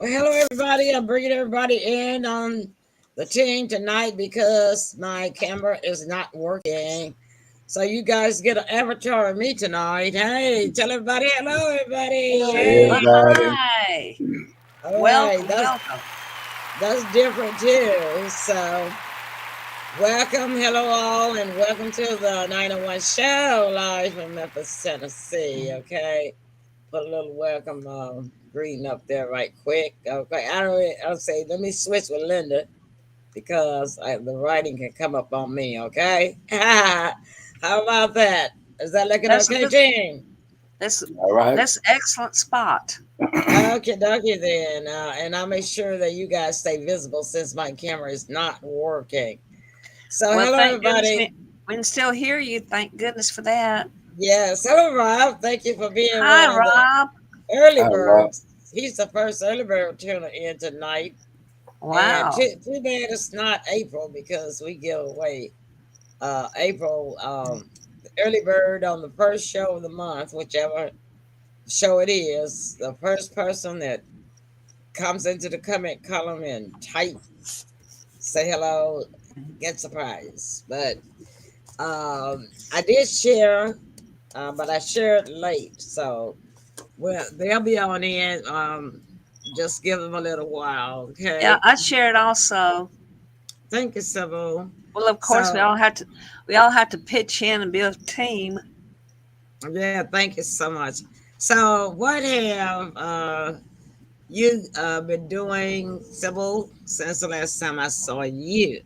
Well, hello everybody. I'm bringing everybody in on the team tonight because my camera is not working. So you guys get an avatar of me tonight. Hey, tell everybody hello, everybody. Hey, Hey. everybody. Hi. All right, Welcome, that's welcome. that's different too. So welcome, hello all, and welcome to the 901 show live from Memphis, Tennessee. Okay. Put a little welcome greeting up there right quick. Okay, I'll say let me switch with Linda because the writing can come up on me. Okay, how about that? Is that looking That's a okay, good. team? That's All right. that's excellent spot. Okay, dokie then, and I'll make sure that you guys stay visible since my camera is not working. So Well, hello thank goodness everybody. we can still hear you. Thank goodness for that. Yes, hello Rob. Thank you for being one Hi, of the Rob. early Hi, Rob. birds. He's the first early bird tuner in tonight. And Wow. too bad it's not April because we give away April the early bird on the first show of the month, whichever show it is. The first person that comes into the comment column and type say hello gets a prize. But I did share, but I shared late, so well they'll be on in. Just give them a little while, Yeah, okay? I shared also. Thank you, Sybil. Well, of course So we all have to pitch in and build a team. yeah, thank you so much. So, what have you been doing, Sybil, since the last time I saw you?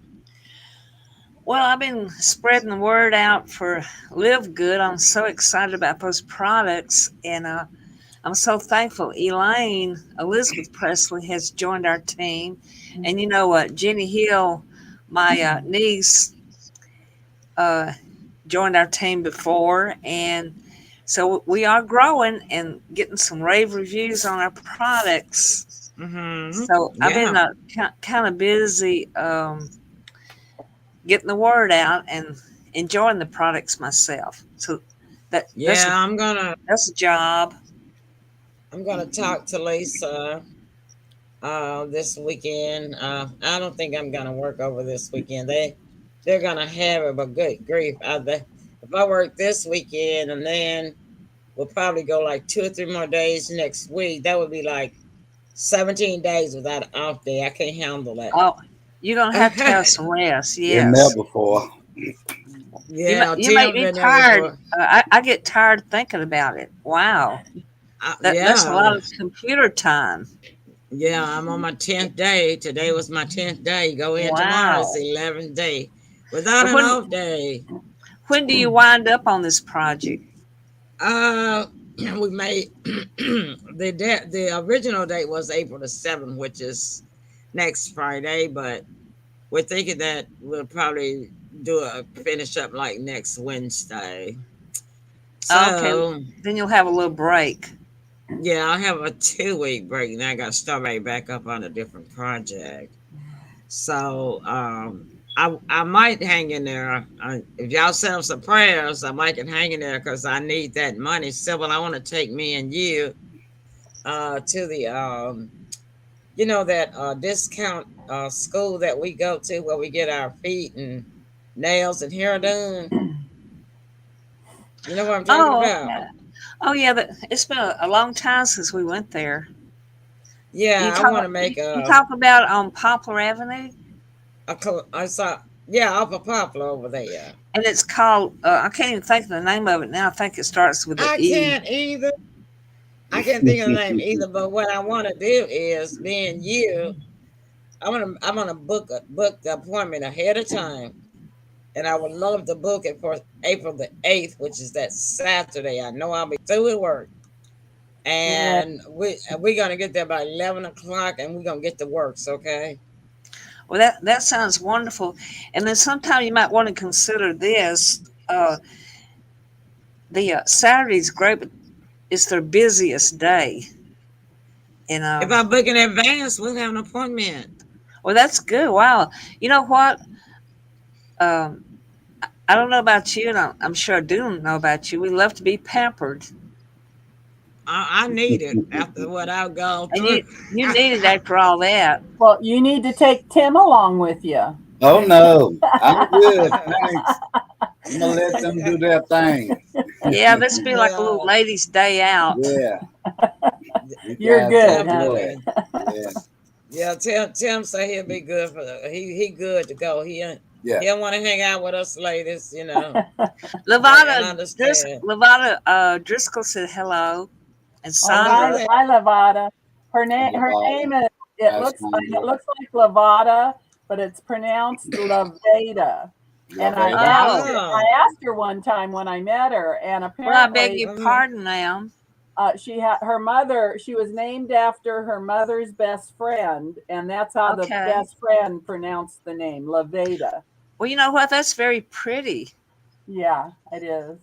Well, I've been spreading the word out for Live Good. I'm so excited about those products, and I'm so thankful Elaine Elizabeth Presley has joined our team. And you know what? Jenny Hill, my niece, uh, joined our team before. And so we are growing and getting some rave reviews on our products. Mm-hmm. So I've been Yeah, kind of busy getting the word out and enjoying the products myself. So that yeah. that's a job. I'm gonna talk to Lisa this weekend. I don't think I'm gonna work over this weekend. They're gonna have it, but good grief, if I work this weekend and then we'll probably go like 2 or 3 more days next week, that would be like 17 days without an off day. I can't handle that. Oh, you're gonna have to have Okay. some rest. Been there Yes. before. Yeah, You make Tim me been there tired. before. I get tired thinking about it. Wow, that's a Yeah, lot of computer time. yeah. I'm on my 10th day. Today was my 10th day. Go in tomorrow. It's Wow. the 11th day without So an off day. when do you wind up on this project? Uh, we made the original date was April the 7th, which is next Friday, but we're thinking that we'll probably do a finish up like next Wednesday. Okay, So then you'll have a little break. yeah, I'll have a 2 week break and I got to start right back up on a different project. So I might hang in there. If y'all send them some prayers, I might can hang in there because I need that money. Sybil, I want to take me and you to the that discount school that we go to where we get our feet and nails and hair done. You know what I'm talking Oh, about? okay. Oh yeah, it's been a long time since we went there. Yeah, I want to make You talk about on Poplar Avenue, I saw, yeah, off of Poplar over there. and it's called I can't even think of the name of it now. I think it starts with an I E. can't either. I can't think of the name either. But what I want to do is, being you, I'm gonna book the appointment ahead of time, and I would love to book it for April the 8th, which is that Saturday. I know I'll be through at work, Yeah. and we're gonna get there by 11 o'clock, and we're gonna get to works. Okay. Well, that sounds wonderful. And then sometime you might want to consider this. The Saturday's great, but it's their busiest day. And If I book in advance, we'll have an appointment. well, that's good. Wow. You know what? Um, I don't know about you, and I'm sure I do know about you. We love to be pampered. I need it after what I've gone And through. you need it after all that. Well, you need to take Tim along with you. Oh no, I'm good. Thanks. I'm gonna let them do their thing. Yeah, this be like a little Yeah, ladies' day out. Yeah, you You're guys good, enjoy huh? it. definitely. Yeah, Yeah, Tim say he'll be good for he good to go. yeah. He don't want to hang out with us ladies, you know. And I understand. Levada Driscoll said hello, and Oh, Oh, hi, Sandra. okay. hi, Lavada. I'm Her Nevada. name is. Hi, It Sandra. looks like Lavada, but it's pronounced Laveda. La And I Veda. asked her. Oh, I asked her one time when I met her, and Well, I beg apparently your uh-huh. pardon, ma'am. she had her mother. She was named after her mother's best friend, and that's how the Okay. best friend pronounced the name Laveda. Well, you know what? That's very pretty. Yeah, it is.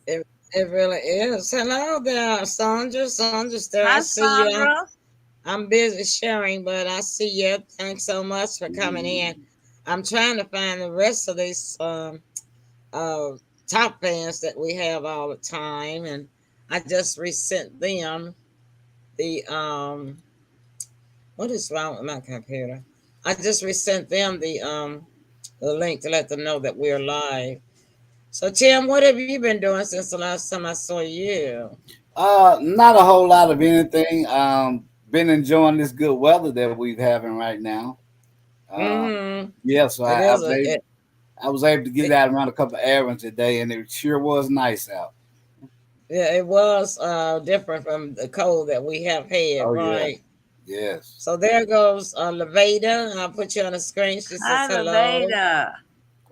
It really is. Hello there, Sandra. Sandra's there. I Hi, see you. Sandra. I'm busy sharing, but I see you. Thanks so much for coming in. I'm trying to find the rest of these uh, top fans that we have all the time, and I just resent them the what is wrong with my computer? I just resent them the link to let them know that we're live. So Tim, what have you been doing since the last time I saw you? Not a whole lot of anything. Been enjoying this good weather that we're having right now. Uh, Mm-hmm. yeah, so It is a it, I was able to get it out around a couple of errands today, and it sure was nice out. yeah, it was different from the cold that we have had, Oh yeah, right? yes. So there goes Levada. I'll put you on the screen. She says Hi, hello. Levada.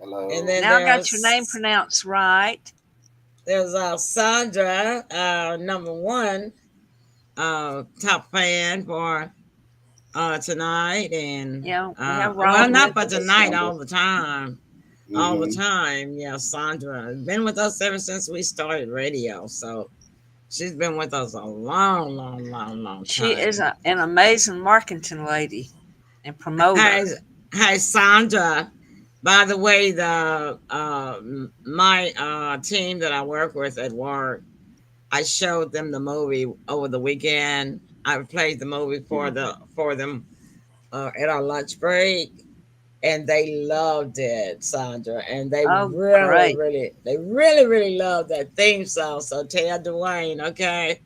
And Hello. then Now I got your name pronounced right. there's Sandra, number one top fan for tonight, and Yeah, we have well, Robin not with for That's us. tonight, Sandra. all the time, all the Mm-hmm. time. Yeah, Sandra has been with us ever since we started radio, so she's been with us a long, long, long, long She is time. an amazing marketing lady and promoter. Hi, hi, Sandra. By the way, the my team that I work with at work, I showed them the movie over the weekend. I played the movie for them at our lunch break, and they loved it, Sandra. And Oh, great. they really, really loved that theme song. So tell Dwayne, okay?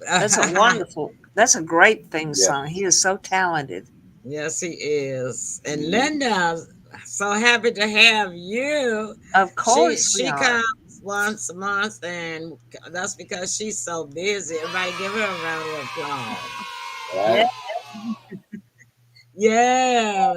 That's a great theme Yeah. song. He is so talented. Yes, he is. And Mm-hmm. Linda, so happy to have you. Of She course we she are. comes once a month, and that's because she's so busy. Everybody give her a round of applause. Yeah. Right. Yeah,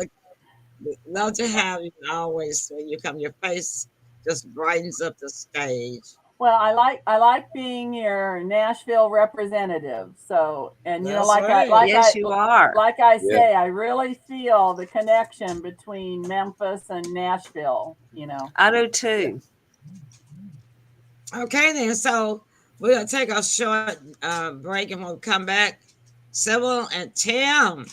love to have you always when you come. Your face just brightens up the stage. Well, I like being your Nashville representative. So, and That's right. Yes, you are. like I Yeah. say, I really feel the connection between Memphis and Nashville. You know. I do too. Okay, then. So we're gonna take a short break, and we'll come back. Sybil and Tim,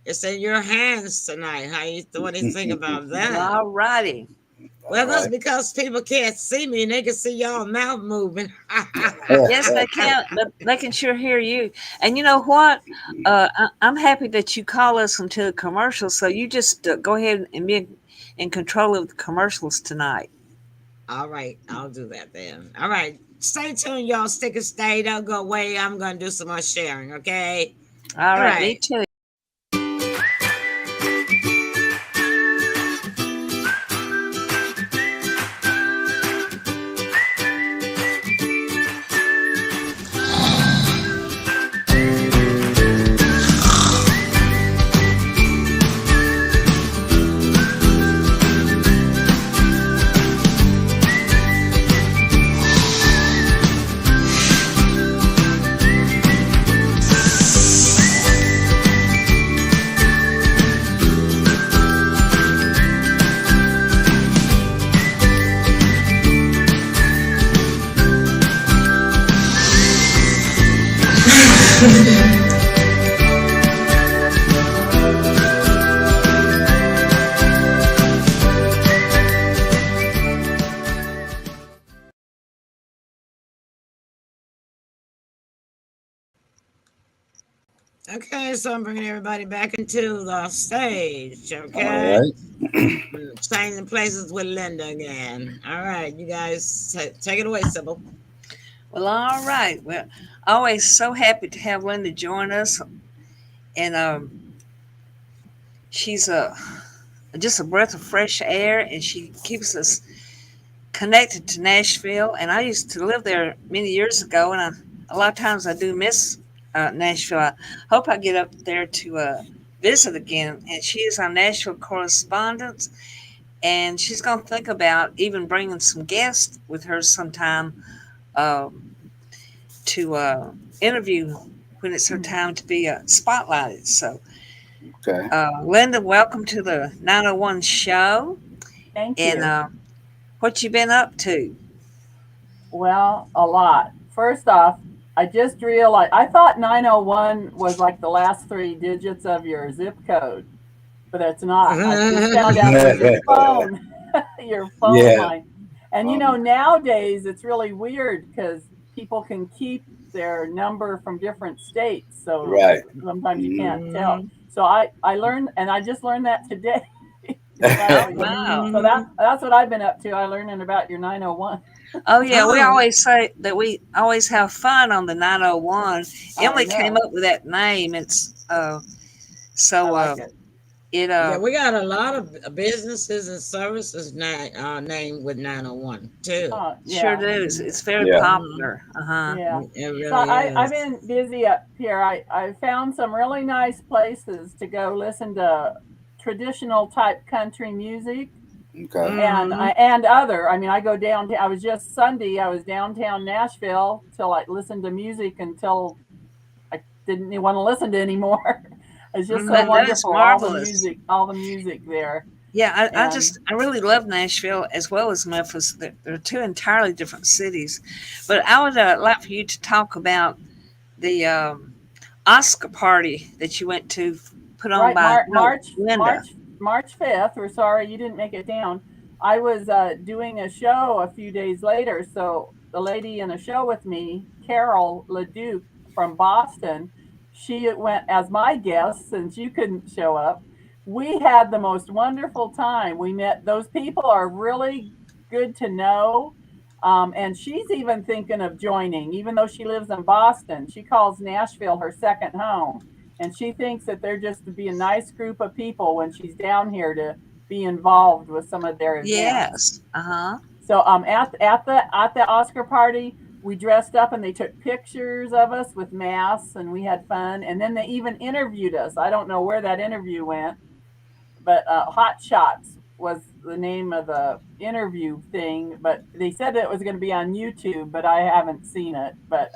it's in your hands tonight. What do you think about that? All righty. All Well, that's right. because people can't see me and they can see y'all mouth moving. Yes, they can, but they can sure hear you. And you know what? I'm happy that you call us into the commercials. So you just go ahead and be in control of the commercials tonight. All right, I'll do that then. All right, stay tuned, y'all. Stick and stay. Don't go away. I'm going to do some more sharing, okay? All All right, me right. too. Okay, so I'm bringing everybody back into the stage. All Okay. right. Changing places with Linda again. All right, you guys take it away, Sybil. Well, all right. Well, always so happy to have Linda join us, and she's a just a breath of fresh air, and she keeps us connected to Nashville. And I used to live there many years ago, and a lot of times I do miss Nashville. I hope I get up there to visit again. And she is our Nashville correspondent, and she's going to think about even bringing some guests with her sometime um, to interview when it's her time to be spotlighted. So, Okay. Linda, welcome to the 901 show. Thank And you. what you been up to? Well, a lot. First off, I just realized I thought 901 was like the last three digits of your zip code, but it's not. I just found out it was your phone, your phone Yeah. line. And Um, nowadays it's really weird because people can keep their number from different states, so right. sometimes you can't tell. Mhm. So I learned, and I just learned that today. Oh, Exactly. wow. So that's what I've been up to. I learning about your 901. Oh, yeah. We Oh, always say that we always have fun on the 901. I Emily came know. up with that name. It's I so like it. it yeah, we got a lot of businesses and services named with 901 too. Oh, sure yeah. does. It's very yeah. Hmm. popular. Uh-huh. Yeah. It So really I've is. been busy up here. I found some really nice places to go listen to traditional type country music Okay. Hmm. and other. I mean, I go downtown. I was just Sunday. I was downtown Nashville till I listened to music until I didn't want to listen to anymore. It's just so Hmm. That is wonderful. marvelous. All the music there, Yeah, and I really love Nashville as well as Memphis. They're two entirely different cities. But I would like for you to talk about the Oscar party that you went to, put on right, by no Linda. March 5th. We're sorry you didn't make it down. I was doing a show a few days later, so the lady in a show with me, Carol Leduc from Boston, she went as my guest since you couldn't show up. We had the most wonderful time. We met those people are really good to know. And she's even thinking of joining, even though she lives in Boston. She calls Nashville her second home, and she thinks that they're just to be a nice group of people when she's down here to be involved with some of their events. Yes. Uh-huh. So at the Oscar party, we dressed up and they took pictures of us with masks and we had fun. And then they even interviewed us. I don't know where that interview went, but Hot Shots was the name of the interview thing. But they said that it was going to be on YouTube, but I haven't seen it. But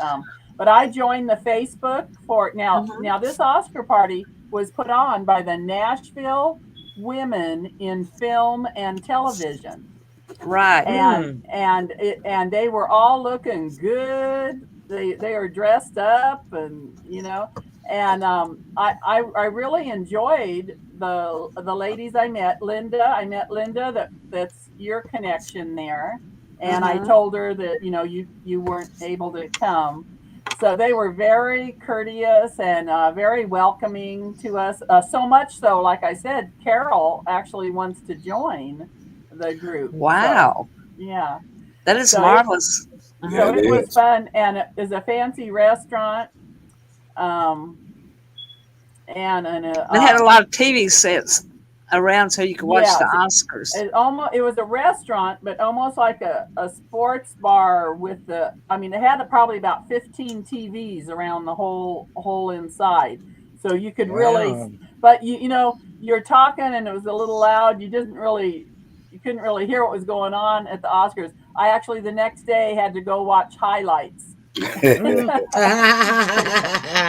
I joined the Facebook for now. Hmm. Now this Oscar party was put on by the Nashville Women in Film and Television, Right. Mm. and they were all looking good. They were dressed up, and and I really enjoyed the ladies I met. I met Linda. That's your connection there, and I Hmm. told her that you weren't able to come. So they were very courteous and very welcoming to us. So much so, like I said, Carol actually wants to join the group. So Wow. yeah. That is So it marvelous. so Hmm. That it was is. fun, and it is a fancy restaurant. Um, and They had a lot of TV sets around so you could watch the yes, Oscars. it was a restaurant, but almost like a sports bar with the. I mean, it had probably about 15 TVs around the whole inside, so you could really. Wow. But you're talking, and it was a little loud. You couldn't really hear what was going on at the Oscars. I actually the next day had to go watch highlights Mm.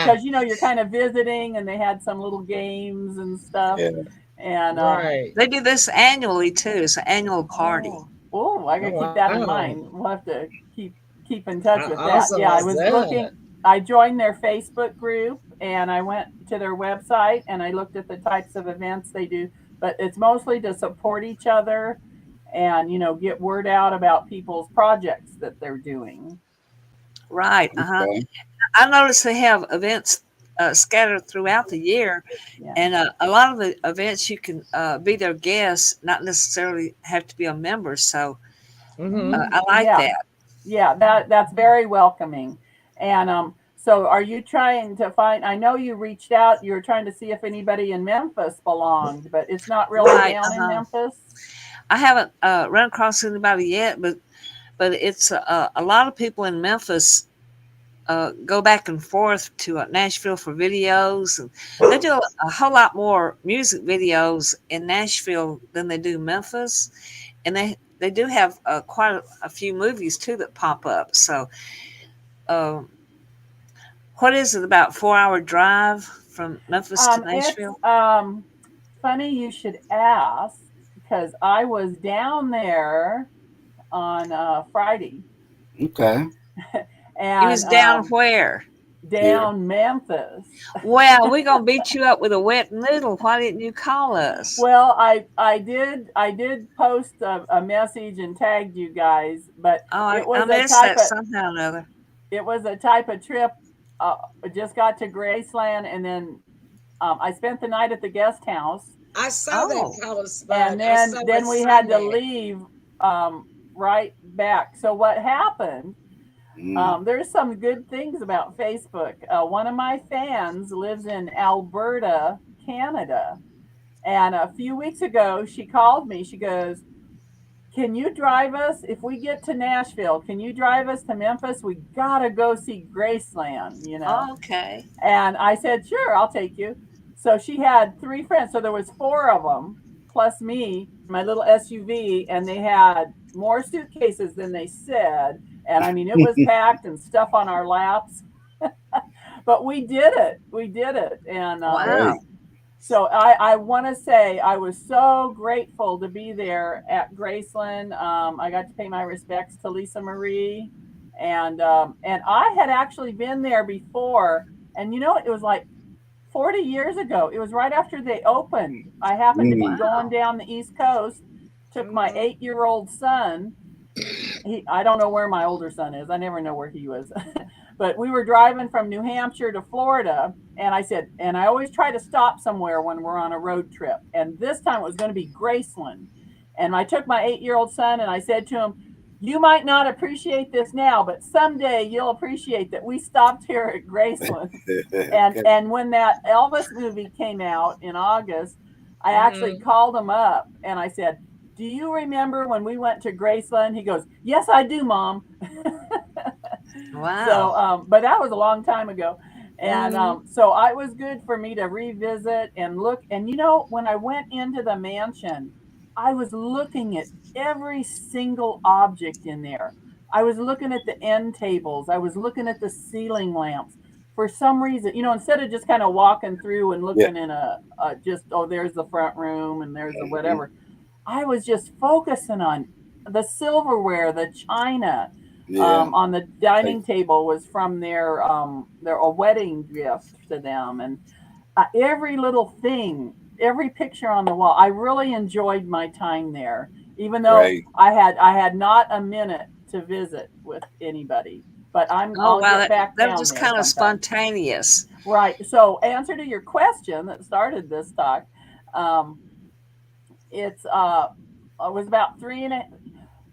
because you're kind of visiting, and they had some little games and stuff, Yeah. and Right. They do this annually too. It's an annual party. I gotta Oh, keep that in wow. mind. We'll have to keep in touch How with that. awesome Yeah, I is was that? looking. I joined their Facebook group and I went to their website and I looked at the types of events they do. But it's mostly to support each other and get word out about people's projects that they're doing. Right. Uh-huh. Okay. I noticed they have events scattered throughout the year, Yeah. and a lot of the events you can be their guests, not necessarily have to be a member. So Mm-hmm. I like Yeah. that. Yeah, that's very welcoming. And so are you trying to find, I know you reached out, you were trying to see if anybody in Memphis belonged, but it's not really Right. down in Memphis. I haven't run across anybody yet, but it's a lot of people in Memphis go back and forth to Nashville for videos. And they do a whole lot more music videos in Nashville than they do Memphis, and they do have quite a few movies too that pop up. So, uh, what is it, about 4 hour drive from Memphis to It's Nashville? funny you should ask because I was down there on Friday Okay. You and was down where? Yeah. down Memphis. Well, we're gonna beat you up with a wet noodle. Why didn't you call us? Well, I did post a message and tagged you guys, but Oh, it I was a missed type that of somehow or another. it was a type of trip. I just got to Graceland, and then I spent the night at the guest house, I saw that Oh, palace spot. and I then saw it then we had to Sunday. leave right back. So what happened? Mm. There's some good things about Facebook. One of my fans lives in Alberta, Canada, and a few weeks ago she called me. She goes, "Can you drive us if we get to Nashville? Can you drive us to Memphis? We gotta go see Graceland, you know." okay. And I said, "Sure, I'll take you." So she had three friends. So there was four of them plus me, my little SUV, and they had more suitcases than they said. And I mean, it was packed and stuff on our laps. But we did it. We did it. And Wow. Great. so I want to say I was so grateful to be there at Graceland. I got to pay my respects to Lisa Marie, and I had actually been there before. And you know, it was like 40 years ago. It was right after they opened. I happened to be Mm. going Wow. down the East Coast, took my Mm-hmm. 8-year-old son. I don't know where my older son is. I never know where he was. But we were driving from New Hampshire to Florida, and I said, and I always try to stop somewhere when we're on a road trip. And this time it was going to be Graceland. And I took my 8-year-old son and I said to him, "You might not appreciate this now, but someday you'll appreciate that we stopped here at Graceland." And Okay. and when that Elvis movie came out in August, I actually Mm-hmm. called him up and I said, "Do you remember when we went to Graceland?" He goes, "Yes, I do, Mom." Wow. So, but that was a long time ago. And Mm-hmm. so it was good for me to revisit and look. And you know, when I went into the mansion, I was looking at every single object in there. I was looking at the end tables. I was looking at the ceiling lamps. For some reason, you know, instead of just kind of walking through and Yeah. looking in a just, oh, there's the front room and there's the Mhm. whatever, I was just focusing on the silverware, the china, Yeah. on the Like, dining table was from their a wedding gift to them, and every little thing, every picture on the wall. I really enjoyed my time there, even though great. I had not a minute to visit with anybody. But Oh I'll wow, get back that was down just there kind of sometime. spontaneous. Right. So, answer to your question that started this talk, um, it's it was about three and a,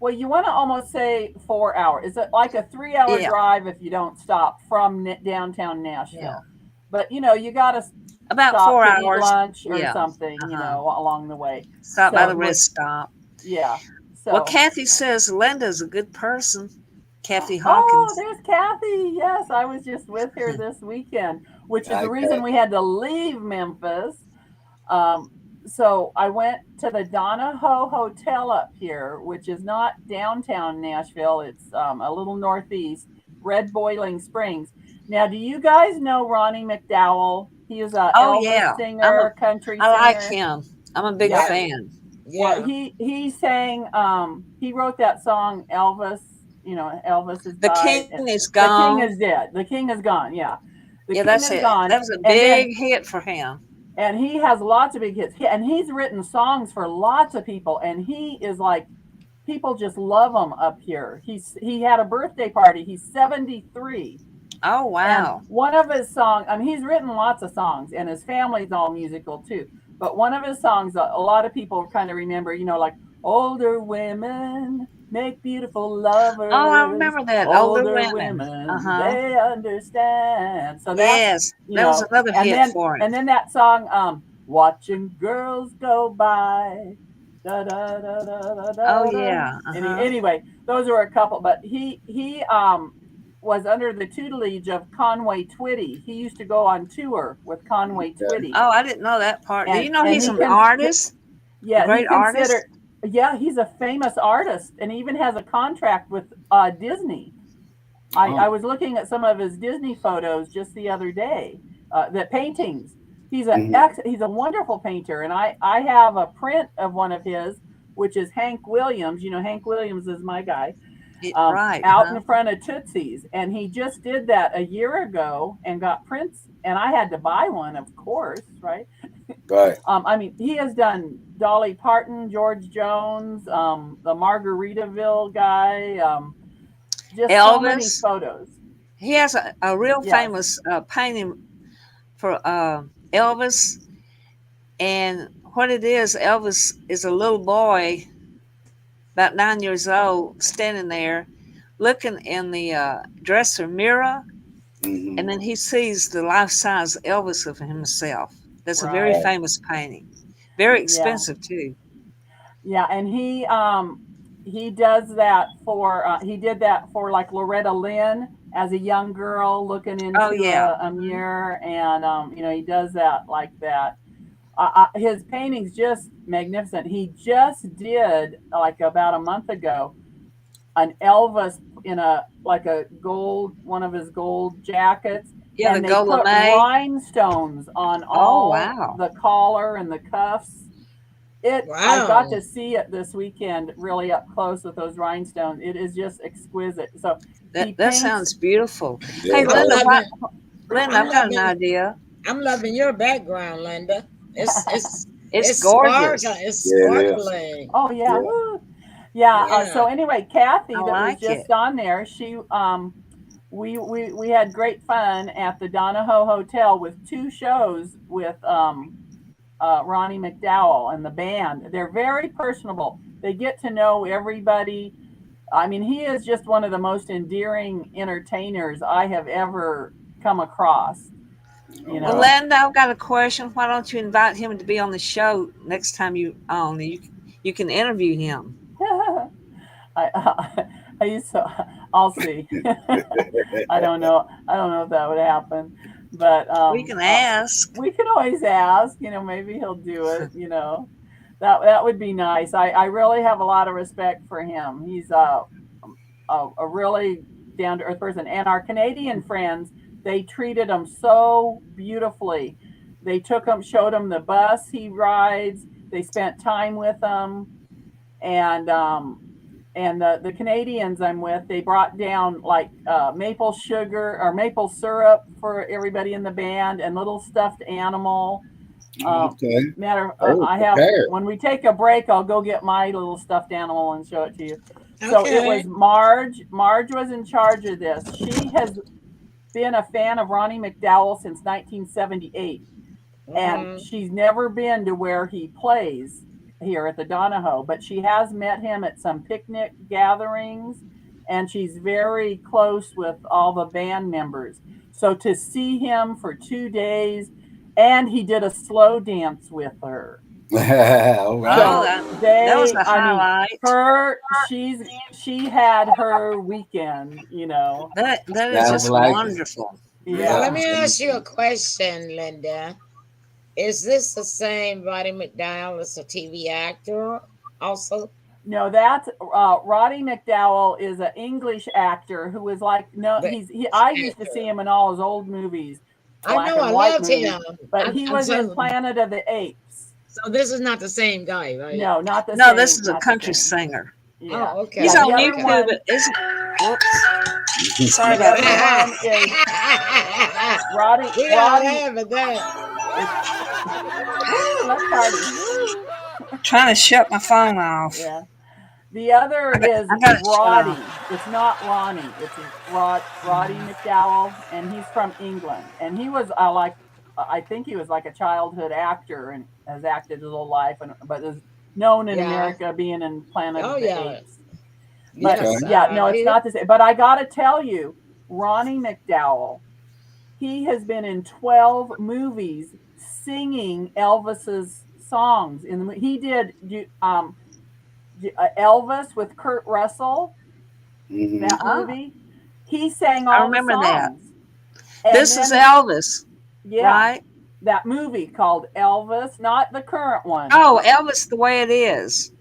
well, you want to almost say 4 hours. Is it like a 3 hour Yeah, drive if you don't stop from downtown yeah. Nashville? But you know, you got to About stop four to eat hours. lunch or Yeah. something, you Uh-huh. know, along the way. Stop by So the it was, rest stop. yeah. Well, So, Kathy says Linda's a good person. Kathy oh, Hawkins. there's Kathy. Yes, I was just with her this weekend, which is the reason Okay. we had to leave Memphis. Um, so I went to the Donahoe Hotel up here, which is not downtown Nashville. It's a little northeast, Red Boiling Springs. Now, do you guys know Ronnie McDowell? He is a Oh Elvis yeah, singer, country I like singer. him. I'm a big Yeah. Yeah. fan. Well, Yeah. he sang. He wrote that song Elvis. You know, Elvis has The died. King is The king gone. is dead. The king is gone. Yeah, the Yeah, king that's is it. gone. That was a And then big hit for him. and he has lots of big hits. And he's written songs for lots of people. And he is like people just love him up here. He had a birthday party. He's 73. Oh, And wow. one of his songs, I mean, he's written lots of songs, and his family's all musical too. But one of his songs, a lot of people kind of remember, like older women make beautiful Oh, I lovers, remember that. Older older women. women, Uh-huh. they understand. So that's, Yes. That was another and hit then for him. that song, watching girls go by. Da, da, da, da, da, Oh, da, da. yeah. Uh-huh. Anyway, those are a couple, but he was under the tutelage of Conway Twitty. He used to go on tour with Conway Okay. Twitty, Oh, I didn't know that part. Do you know and he's he an can, artist? A yeah, he great considered, artist? yeah, he's a famous artist, and he even has a contract with Disney. I Oh. was looking at some of his Disney photos just the other day, the paintings. Mhm. He's a wonderful painter, and I have a print of one of his, which is Hank Williams. Hank Williams is my guy, Right. out Uh-huh. in front of Tootsie's. And he just did that a year ago and got prints. And I had to buy one, of course, right? Right. I mean, he has done Dolly Parton, George Jones, the Margaritaville guy, just so many Elvis. photos. He has a real Yes. famous painting for Elvis. And what it is, Elvis is a little boy, about 9 years old, standing there looking in the dresser mirror. And Hmm. then he sees the life size Elvis of himself. That's a very Right. Right. famous painting. Very Yeah. expensive, too. Yeah. And he does that for, he did that for like Loretta Lynn as a young girl looking Oh, into yeah. a mirror. And, he does that like that. His paintings just magnificent. He just did like about a month ago an Elvis in a like a gold one of his gold jackets, Yeah, the and they Gola put May. rhinestones on Oh, all wow. the collar and the cuffs. I got Wow. to see it this weekend really up close with those rhinestones. It is just exquisite. So he That paints. sounds beautiful. Yeah, Hey, it I'm Linda, does. what? loving. Linda, I'm I've got an loving. idea. I'm loving your background, Linda. It's it's It's it's sparkling. gorgeous. It's Yeah, it is. Oh sparkling. yeah, Yeah. woo. Yeah. Yeah. So anyway, Kathy, I that was like just it. on there, she we had great fun at the Donahoe Hotel with two shows with Ronnie McDowell and the band. They're very personable. They get to know everybody. I mean, he is just one of the most endearing entertainers I have ever come across. Oh, You Well, know, wow. Linda, I've got a question. Why don't you invite him to be on the show next time you on? You can interview him. I used to. I'll see. I don't know. I don't know if that would happen, but We can ask. we can always ask. Maybe he'll do it. That would be nice. I really have a lot of respect for him. He's a really down to earth person. And our Canadian friends, they treated him so beautifully. They took him, showed him the bus he rides. They spent time with him, and the Canadians I'm with, they brought down like maple sugar or maple syrup for everybody in the band and little stuffed animal. Um, Okay. Oh, I have prepared. when we take a break, I'll go get my little stuffed animal and show it to you. So it Okay. was Marge. Marge was in charge of this. She has been a fan of Ronnie McDowell since 1978, and Hmm. she's never been to where he plays here at the Donahoe, but she has met him at some picnic gatherings, and she's very close with all the band members. So to see him for 2 days, and he did a slow dance with her. All Oh, right. So that was a I mean, highlight. she had her weekend, That is Sounds just like it. wonderful. So Yeah. let Yeah. me ask you a question, Linda. Is this the same Roddy McDowell as a TV actor also? No, that's Roddy McDowell is an English actor who is like no, The I used to see actor. him in all his old movies, I black know and I white loved movies, him. but he I'm was in so, Planet of the Apes. so this is not the same guy, right? No, not the No, this same, is a not the country same. singer. Yeah, Oh, He's yeah. okay. on The other Okay. YouTube. one, Isn't? Whoops. Sorry the about other that. one is Roddy. We gotta Roddy laugh at that. is woo. Let's party. Woo. Trying to shut my phone off. Yeah. The other is I got it shut Roddy. off. It's not Lonnie. It's Roddy McDowell, and he's from England. And he was I think he was like a childhood actor and has acted his whole life, but is known in Yeah. America being in Planet Oh of the yeah. Apes. But Yes. yeah, no, it's He, not the same. But I got to tell you, Ronnie McDowell, he has been in 12 movies singing Elvis's songs. He did Elvis with Kurt Russell, that Oh, movie. He sang I all the remember that. songs. And This is then, Elvis, yeah, right? that movie called Elvis, not the current one. Oh, Elvis the way it is.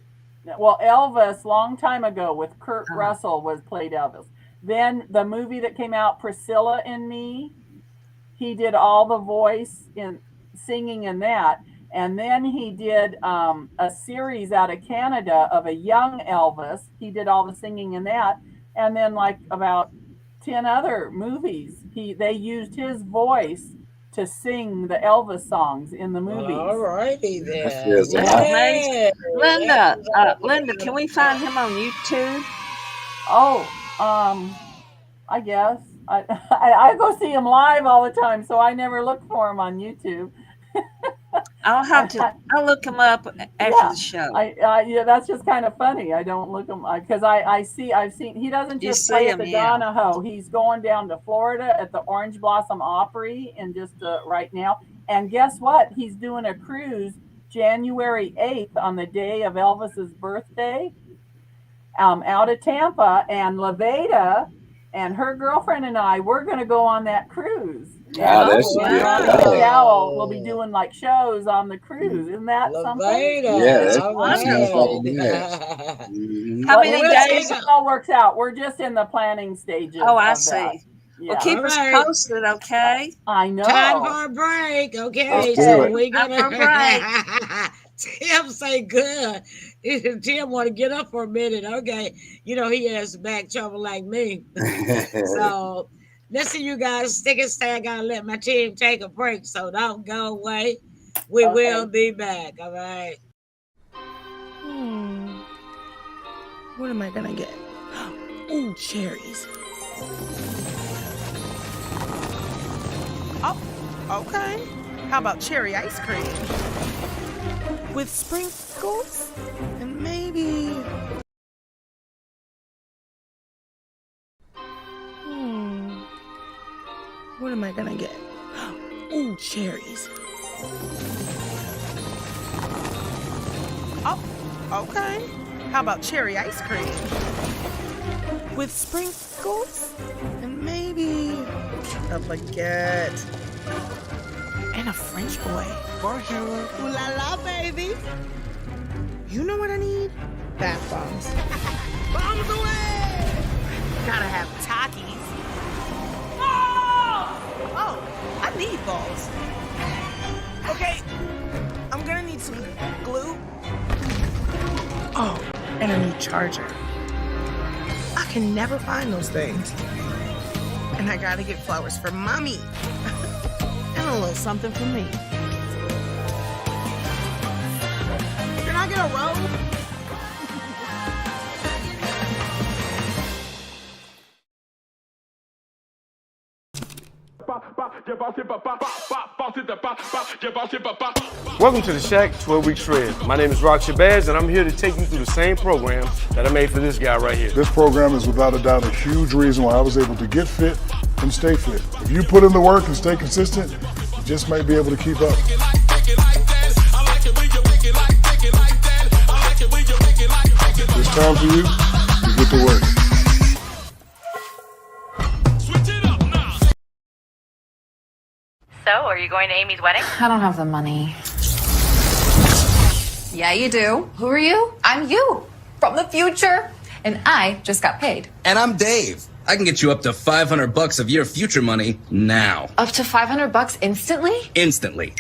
Well, Elvis, long time ago with Kurt Oh. Russell was played Elvis. Then the movie that came out, Priscilla and Me, he did all the voice in singing in that. And then he did a series out of Canada of a young Elvis. He did all the singing in that. And then like about 10 other movies, they used his voice to sing the Elvis songs in the well, movies. all righty That's then. just That's awesome. amazing. Yay. Linda, That's Linda, can we find him on YouTube? Oh, I guess I go see him live all the time, so I never look for him on YouTube. I'll look him up after Yeah, the show. yeah, that's just kind of funny. I don't look him because I've seen he doesn't You just see play at him, the yeah. Donahoe. He's going down to Florida at the Orange Blossom Opry and just right now. And guess what? He's doing a cruise January 8th on the day of Elvis's birthday. Out of Tampa, and Levada and her girlfriend and I, we're going to go on that cruise. Ah, that Oh, should be a Ronnie wow. blast. McDowell will be doing like shows on the cruise. Isn't that something? Levada. Yeah, That's that All sounds wonderful. like a right. blast. Mhm. How Well, many We'll days? take it all works out. We're just in the planning stages Oh, I of that. see. Well, Yeah, keep All us right. posted, okay? I Time know. for a break. Okay, Let's do so it. we Time gonna for a break. Tim say good. Tim want to get up for a minute. Okay, you know he has back trouble like me. So listen, you guys, stick and stay. I gotta let my team take a break, so don't go away. We will Okay. be back. All right. What am I gonna get? Ooh, cherries. Oh, okay. How about cherry ice cream? With sprinkles? And maybe... What am I gonna get? Ooh, cherries. Oh, okay. How about cherry ice cream? With sprinkles? And maybe a baguette. And a French boy. Bonjour. Ooh la la, baby. You know what I need? Bath bombs. Bombs away! Gotta have Takis. Oh, I need balls. Okay, I'm gonna need some glue. Oh, and a new charger. I can never find those things. And I gotta get flowers for mommy. And a little something for me. Can I get a robe? Welcome to the Shack 12 Week Shred. My name is Rock Shabazz, and I'm here to take you through the same program that I made for this guy right here. This program is without a doubt a huge reason why I was able to get fit and stay fit. If you put in the work and stay consistent, you just might be able to keep up. It's time for you to get to work. So, are you going to Amy's wedding? I don't have the money. Yeah, you do. Who are you? I'm you from the future. And I just got paid. And I'm Dave. I can get you up to $500 of your future money now. Up to $500 instantly? Instantly.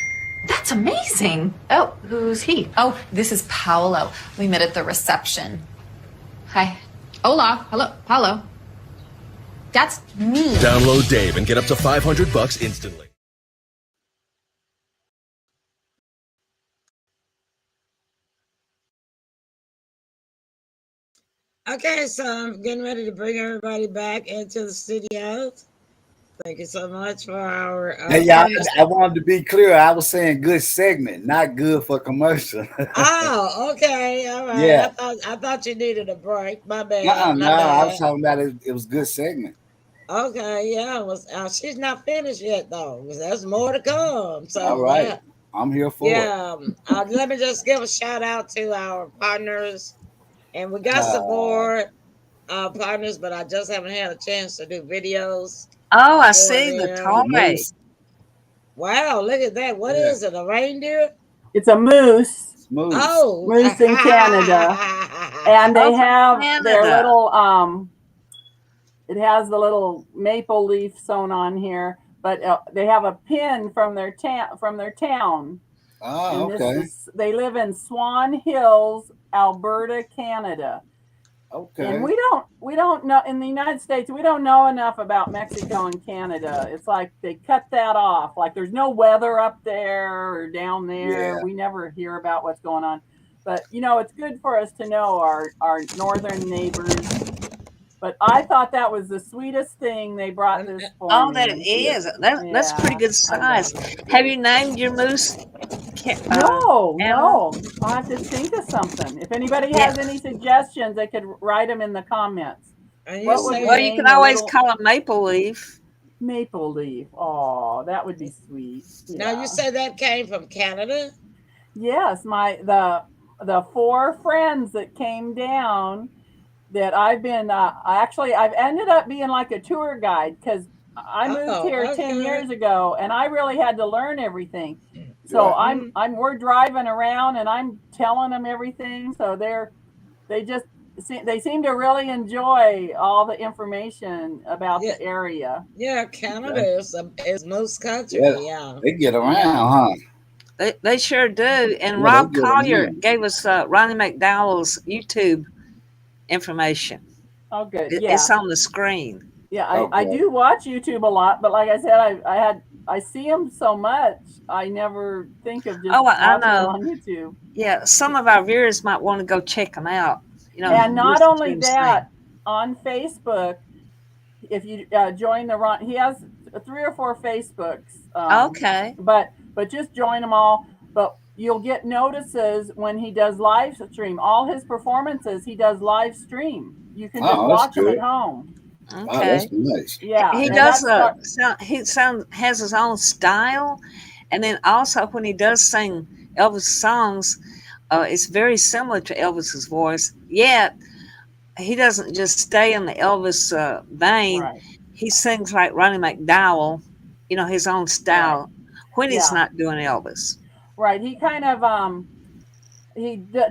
That's amazing. Oh, who's he? Oh, this is Paolo. We met at the reception. Hi. Hola. Hello. Paolo. That's me. Download Dave and get up to $500 instantly. Okay, so I'm getting ready to bring everybody back into the studios. Thank you so much for our Hey, yeah, partners. I wanted to be clear. I was saying good segment, not good for commercial. Oh, okay, all right. Yeah. I thought you needed a break. My Uh-uh, bad, my no, I was bad. talking about it. It was good segment. Okay, yeah, it was. She's not finished yet though. There's more to come. All So right. yeah, I'm here for it. yeah. Let me just give a shout out to our partners, and we got some more partners, but I just haven't had a chance to do videos Oh, I for see the them. toy. Moose. Wow, look at that! What Yeah. is it? A reindeer? It's a moose. Moose. Oh, Moose in Canada, and they Oh, from have their Canada. little it has the little maple leaf sewn on here, but they have a pin from their town, Oh, and this okay. is they live in Swan Hills, Alberta, Canada. And Okay. we don't know in the United States, we don't know enough about Mexico and Canada. It's like they cut that off. Like there's no weather up there or down there. Yeah. We never hear about what's going on. But it's good for us to know our northern neighbors. But I thought that was the sweetest thing they brought this for Oh, me. that is. That's pretty Yeah, good I size. love it. Have you named your moose No, animal? no. I'll have to think of something. If anybody Yeah. has any suggestions, they could write them in the comments. and you What would we Well, say you can name the always little call it maple leaf. maple leaf? Oh, that would be sweet. now? You Yeah. say that came from Canada? Yes, the four friends that came down that I've been I've ended up being like a tour guide because I moved here Oh, 10 okay. years ago and I really had to learn everything. So Right. we're driving around and I'm telling them everything. So they just they seem to really enjoy all the information about Yeah, the area. yeah. Canada Okay. is most Yeah. country. Yeah, They get Yeah. around, huh? They sure do. And Yeah, they Rob get Collier around. gave us Ronnie McDowell's YouTube information. Oh, good. It's Yeah. on the screen. Yeah. I Okay. do watch YouTube a lot, but like I said, I see them so much. I never think of just Oh, I watching them know. on YouTube. Yeah, some of our viewers might want to go check them out. And not Listen to only him that, sing. on Facebook, if you join the Ron, he has 3 or 4 Facebooks, Okay. but just join them all. But you'll get notices when he does live stream. All his performances, he does live stream. You can just Oh, that's watch them at good. home. Oh, that's Okay. nice. Yeah, He and does that's start. has his own style, and then also when he does sing Elvis songs, it's very similar to Elvis's voice. Yet he doesn't just stay in the Elvis vein. Right, He sings like Ronnie McDowell, his own right. style when he's Yeah, not doing Elvis. right. He kind of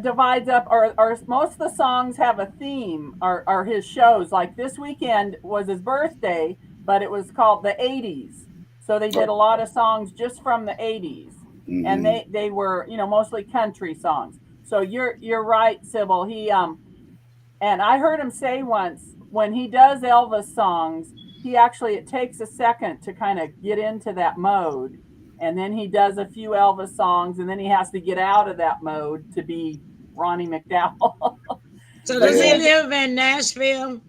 divides up, or most of the songs have a theme, or his shows. Like this weekend was his birthday, but it was called the 80s. So they did a lot of songs just from the 80s, and Mm-hmm. they were mostly country songs. So you're right, Sybil. He and I heard him say once when he does Elvis songs, he actually it takes a second to kind of get into that mode. And then he does a few Elvis songs and then he has to get out of that mode to be Ronnie McDowell. so But does he he Yeah. is live in Nashville?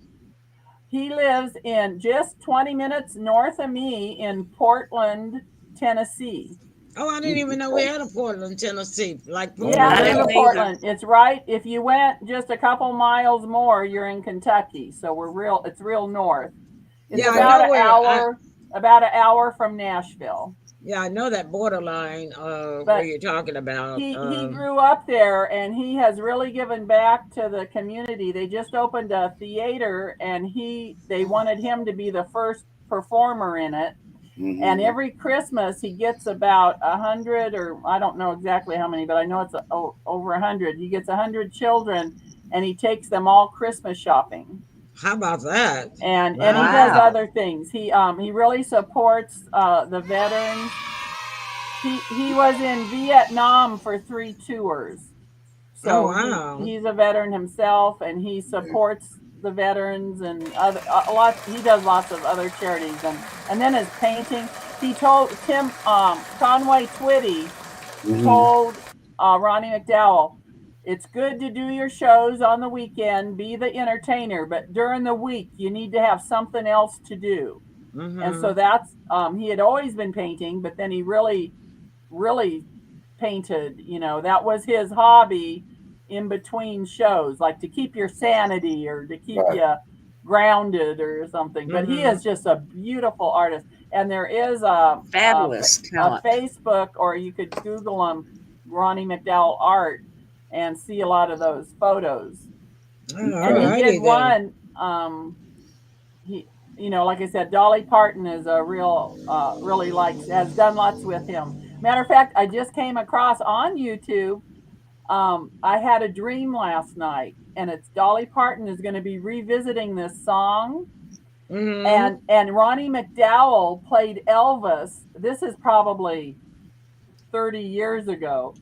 he lives in just 20 minutes north of me in Portland, Tennessee. Oh, I didn't even know we had a Portland, Tennessee. Like from Yeah, I there's a didn't Florida. either. Portland. It's right. If you went just a couple miles more, you're in Kentucky. So it's real north. It's Yeah, I know about an hour from Nashville. yeah, I know that borderline where But you're talking about. he grew up there and he has really given back to the community. They just opened a theater and they wanted him to be the first performer in it. And Mm-hmm. every Christmas he gets about 100, or I don't know exactly how many, but I know it's over 100. He gets 100 children and he takes them all Christmas shopping. How about that? And he does Wow. Wow. other things. He really supports the veterans. He was in Vietnam for 3 tours. Oh, So wow. he's a veteran himself and he supports the veterans and other a lot. He does lots of other charities and then his painting. He told Conway Twitty Mm-hmm. told Ronnie McDowell, It's good to do your shows on the weekend, be the entertainer, but during the week you need to have something else to do. And so that's he had always been painting, but then he really painted, that was his hobby in between shows, like to keep your sanity or to keep you grounded or something. But he is just a beautiful artist. And there is fabulous a talent. Facebook, or you could Google him, Ronnie McDowell Art, and see a lot of those photos. And he did one. He, like I said, Dolly Parton is a real, really has done lots with him. Matter of fact, I just came across on YouTube. I had a dream last night, and it's Dolly Parton is going to be revisiting this song. And Ronnie McDowell played Elvis. This is probably 30 years ago.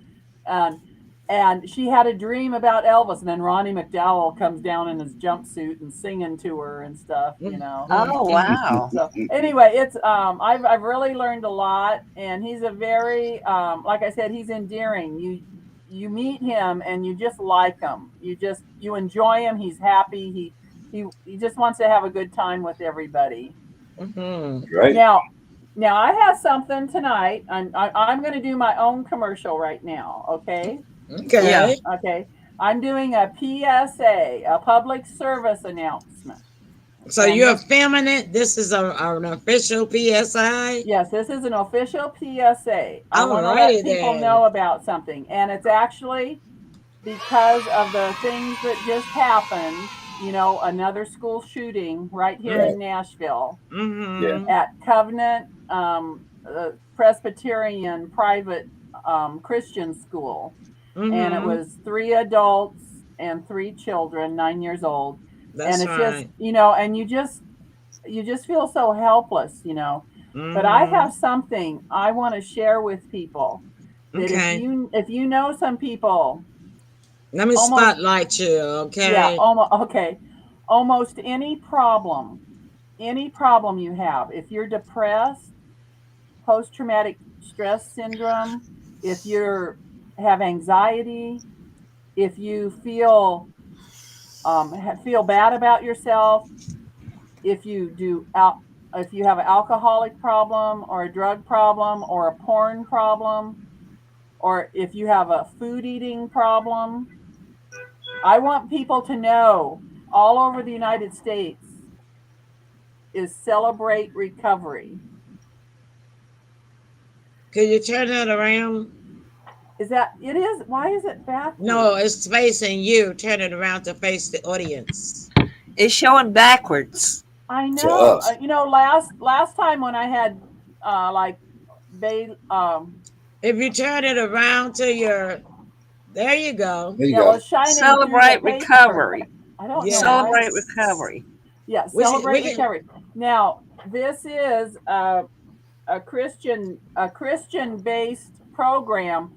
And she had a dream about Elvis, and then Ronnie McDowell comes down in his jumpsuit and singing to her and stuff, Oh, wow. So anyway, it's I've really learned a lot, and he's a very like I said, he's endearing. You meet him and you just like him. You enjoy him. He's happy. He just wants to have a good time with everybody. Right. Now I have something tonight. I'm going to do my own commercial right now. Okay. Okay. Yeah. Okay. I'm doing a PSA, a public service announcement. So you're filming it? This is an official PSI? Yes, this is an official PSA. I want to let people know about something. And it's actually because of the things that just happened, another school shooting right here in Nashville at Covenant Presbyterian private Christian school. And it was 3 adults and 3 children, 9 years old. That's and it's right. just, and you just feel so helpless, But I have something I want to share with people. That if you know some people, let me spotlight you, okay? Yeah, almost any problem you have, if you're depressed, post-traumatic stress syndrome, if you have anxiety, if you feel bad about yourself, if you have an alcoholic problem or a drug problem or a porn problem, or if you have a food eating problem, I want people to know all over the United States is Celebrate Recovery. Can you turn that around? It is? Why is it backwards? No, it's facing you. Turn it around to face the audience. It's showing backwards. I know. Last time when I had if you turn it around to your, there you go. There you go. Celebrate Recovery. I don't know. Celebrate Recovery. Yeah, Celebrate Recovery. Now, this is a Christian-based program,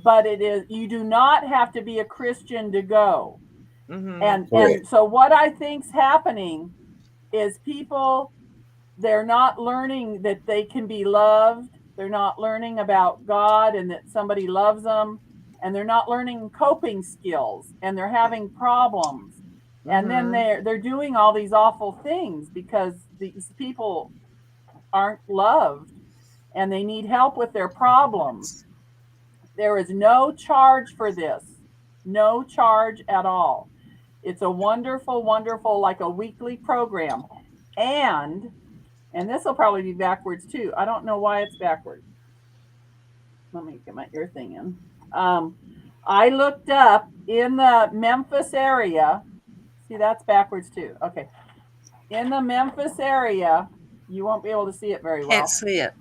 but you do not have to be a Christian to go. And so what I think's happening is people, they're not learning that they can be loved. They're not learning about God and that somebody loves them. And they're not learning coping skills, and they're having problems. And then they're doing all these awful things because these people aren't loved and they need help with their problems. There is no charge for this. No charge at all. It's a wonderful, wonderful, like a weekly program. And this will probably be backwards too. I don't know why it's backwards. Let me get my ear thing in. I looked up in the Memphis area. See, that's backwards too. Okay. In the Memphis area, you won't be able to see it very well. Can't see it.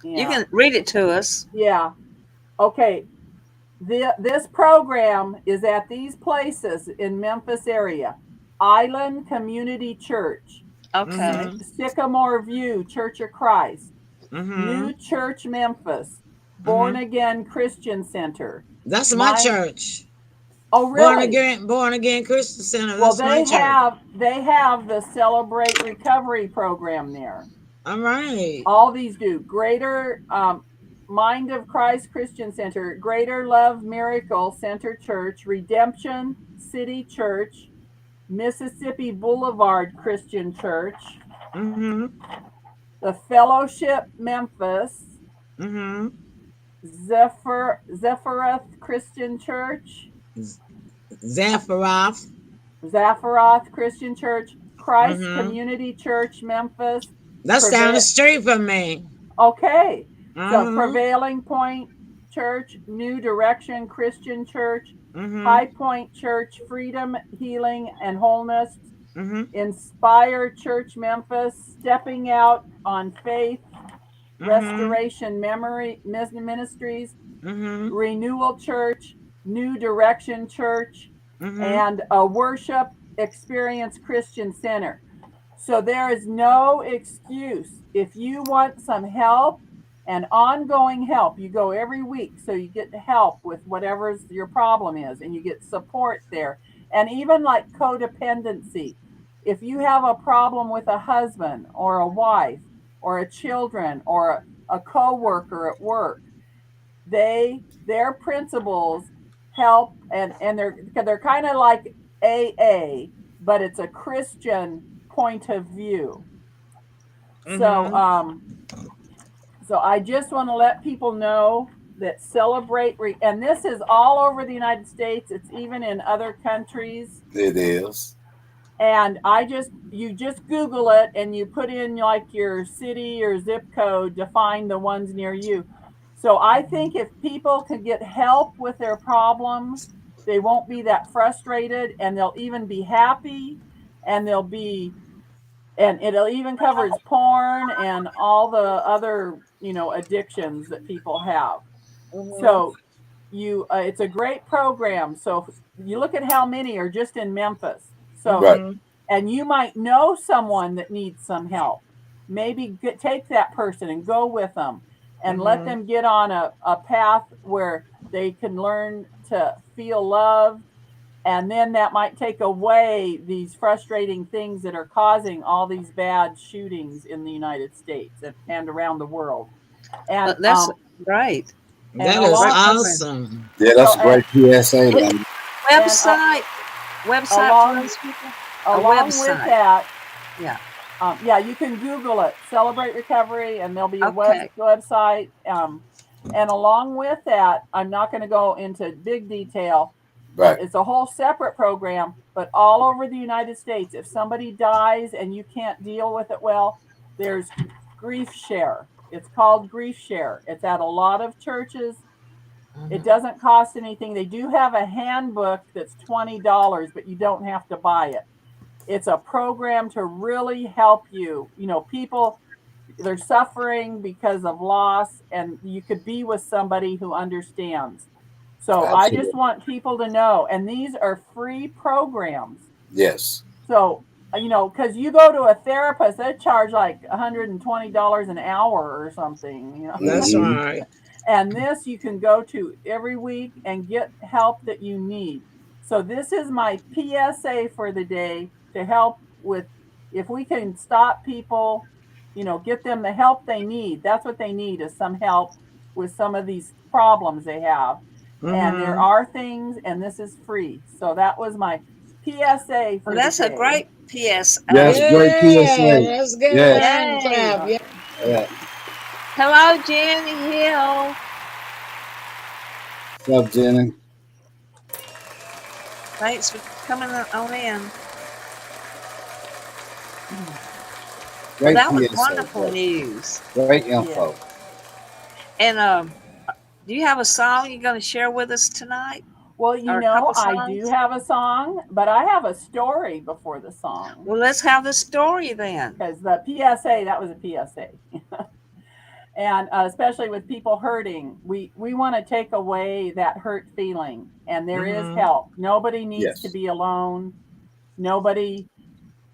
Yeah. You can read it to us. Yeah. Okay. This program is at these places in Memphis area. Island Community Church. Okay. Sycamore View Church of Christ. New Church Memphis. Born Again Christian Center. That's my church. Oh, really? Born Again Christian Center. Well, That's they have the Celebrate Recovery program there. All right. All these do. Greater Mind of Christ Christian Center, Greater Love Miracle Center Church, Redemption City Church, Mississippi Boulevard Christian Church, the Fellowship Memphis, Zephyroth Christian Church, Zapharoth Christian Church, Christ Community Church Memphis. That's down the street from me. Okay. So Prevailing Point Church, New Direction Christian Church, High Point Church, Freedom, Healing, and Wholeness, Inspire Church Memphis, Stepping Out on Faith, Restoration Memory Ministries, Renewal Church, New Direction Church, and a Worship Experience Christian Center. So there is no excuse. If you want some help and ongoing help, you go every week, so you get help with whatever your problem is, and you get support there. And even like codependency, if you have a problem with a husband or a wife or a children or a co-worker at work, their principles help, and they're kind of like AA, but it's a Christian point of view. So I just want to let people know that celebrate, and this is all over the United States. It's even in other countries. It is. And you just Google it, and you put in like your city or zip code to find the ones near you. So I think if people can get help with their problem, they won't be that frustrated, and they'll even be happy, and and it'll even covers porn and all the other, addictions that people have. So it's a great program. So you look at how many are just in Memphis. So, and you might know someone that needs some help. Maybe take that person and go with them and let them get on a path where they can learn to feel loved. And then that might take away these frustrating things that are causing all these bad shootings in the United States and around the world. And that's great. That is awesome. Yeah, that's a great PSA. Website along, for those people? Along with that, yeah, you can Google it, Celebrate Recovery, and there'll be a website. And along with that, I'm not going to go into big detail. Right. It's a whole separate program, but all over the United States, if somebody dies and you can't deal with it well, there's Grief Share. It's called Grief Share. It's at a lot of churches. It doesn't cost anything. They do have a handbook that's $20, but you don't have to buy it. It's a program to really help you. People, they're suffering because of loss, and you could be with somebody who understands. So I just want people to know, and these are free programs. Yes. So, because you go to a therapist, they charge like $120 an hour or something. That's right. And this you can go to every week and get help that you need. So this is my PSA for the day, to help with, if we can stop people, get them the help they need. That's what they need, is some help with some of these problems they have. And there are things, and this is free. So that was my PSA for that's the day. A great PSA. That's great PSA. That's good. Yeah. Hello, Jenny Hill. What's up, Jenny? Thanks for coming on in. Well, that was wonderful news. Great info. And do you have a song you're going to share with us tonight? Well, I do have a song, but I have a story before the song. Well, let's have the story then. Because the PSA, that was a PSA. And especially with people hurting, we want to take away that hurt feeling. And there is help. Nobody needs to be alone.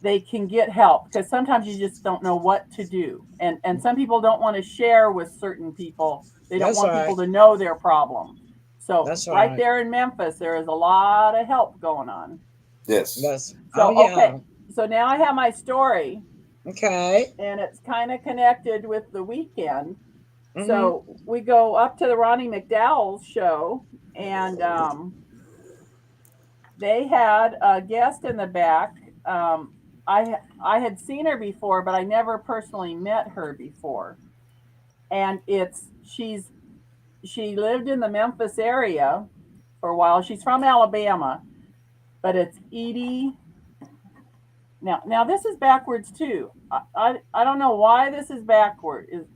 They can get help, because sometimes you just don't know what to do. And some people don't want to share with certain people. They don't want people to know their problem. So right there in Memphis, there is a lot of help going on. Yes. Okay. So now I have my story. Okay. And it's kind of connected with the weekend. So we go up to the Ronnie McDowell show, and they had a guest in the back. I had seen her before, but I never personally met her before. And she lived in the Memphis area for a while. She's from Alabama, but it's Edie. Now this is backwards too. I don't know why this is backward.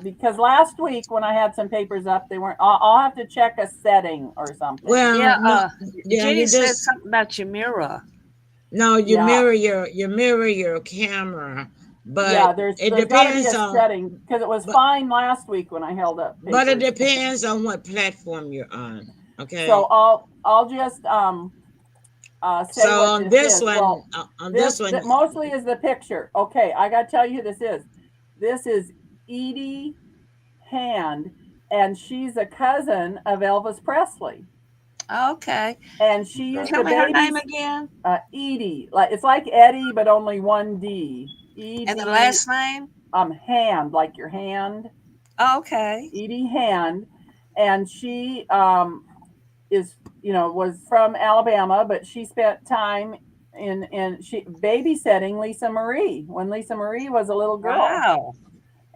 Because last week when I had some papers up, they weren't. I'll have to check a setting or something. Well, Yeah, Jenny you said just something about your mirror. no, you Yeah. mirror your camera, Yeah, but there's it got to be depends a on. setting because it was But fine last week when I held up but it papers. depends on what platform you're on. Okay. So I'll just say So what on this this is. one, Well, on this this one, that mostly is the picture. Okay, I got to tell you who this is. This is Edie Hand, and she's a cousin of Elvis Presley. Okay. And she used Tell to me her name baby again. Edie. Like it's like Eddie, but only one D. Edie. And the last name? Hand, like your hand. Okay. Edie Hand, and she is was from Alabama, but she spent time in she babysitting Lisa Marie when Lisa Marie was a little girl. Wow.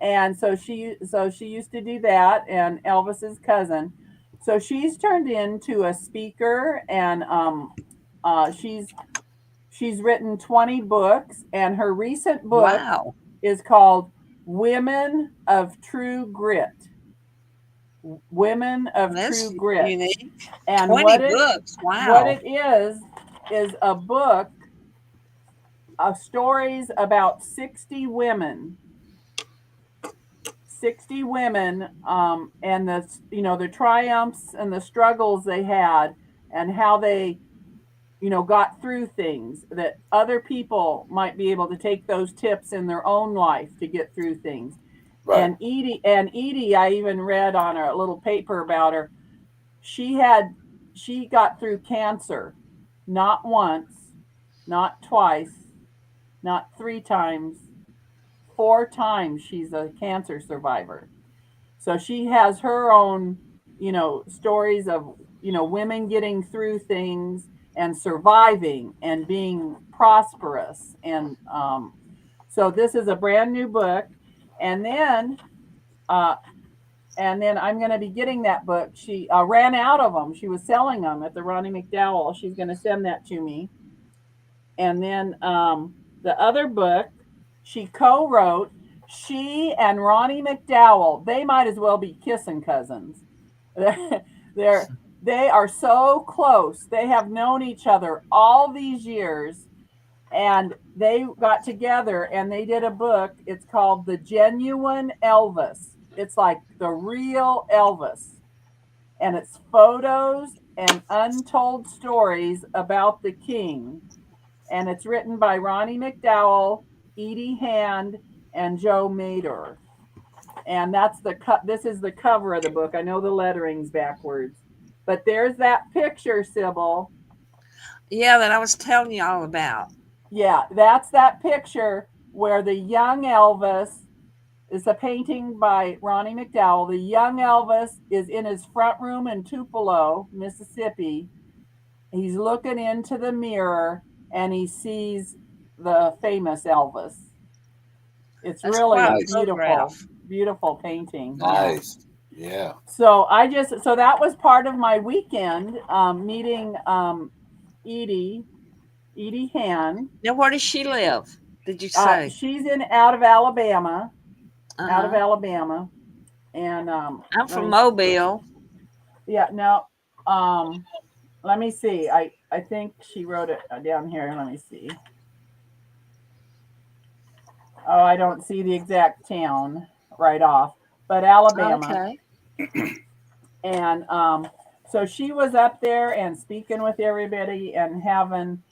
And so she used to do that, and Elvis's cousin. So she's turned into a speaker, and she's written 20 books, and her recent book is called Women of True Grit. Women of True Grit. Unique. And 20 books. Wow. What it is a book of stories about 60 women. 60 women, and the triumphs and the struggles they had, and how they got through things that other people might be able to take those tips in their own life to get through things. Right. And Edie, I even read on a little paper about her. She got through cancer, not once, not twice, not 3 times, 4 times. She's a cancer survivor. So she has her own, stories of, women getting through things and surviving and being prosperous. And so this is a brand new book. And then I'm going to be getting that book. She ran out of them. She was selling them at the Ronnie McDowell. She's going to send that to me. And then the other book she co-wrote, she and Ronnie McDowell, they might as well be kissing cousins. They are so close. They have known each other all these years, and they got together and they did a book. It's called The Genuine Elvis. It's like the real Elvis. And it's photos and untold stories about the king. And it's written by Ronnie McDowell, Edie Hand, and Joe Mader. And that's this is the cover of the book. I know the lettering's backwards, but there's that picture, Sybil. Yeah, that I was telling you all about. Yeah, that's that picture where the young Elvis is a painting by Ronnie McDowell. The young Elvis is in his front room in Tupelo, Mississippi. He's looking into the mirror and he sees the famous Elvis. It's really beautiful painting. Nice. Yeah. So that was part of my weekend, meeting Edie Hand. Now, where does she live? Did you say? She's out of Alabama. Out of Alabama. And I'm from Mobile. Yeah, no. Let me see. I think she wrote it down here. Let me see. Oh, I don't see the exact town right off, but Alabama. Okay. And so she was up there and speaking with everybody and having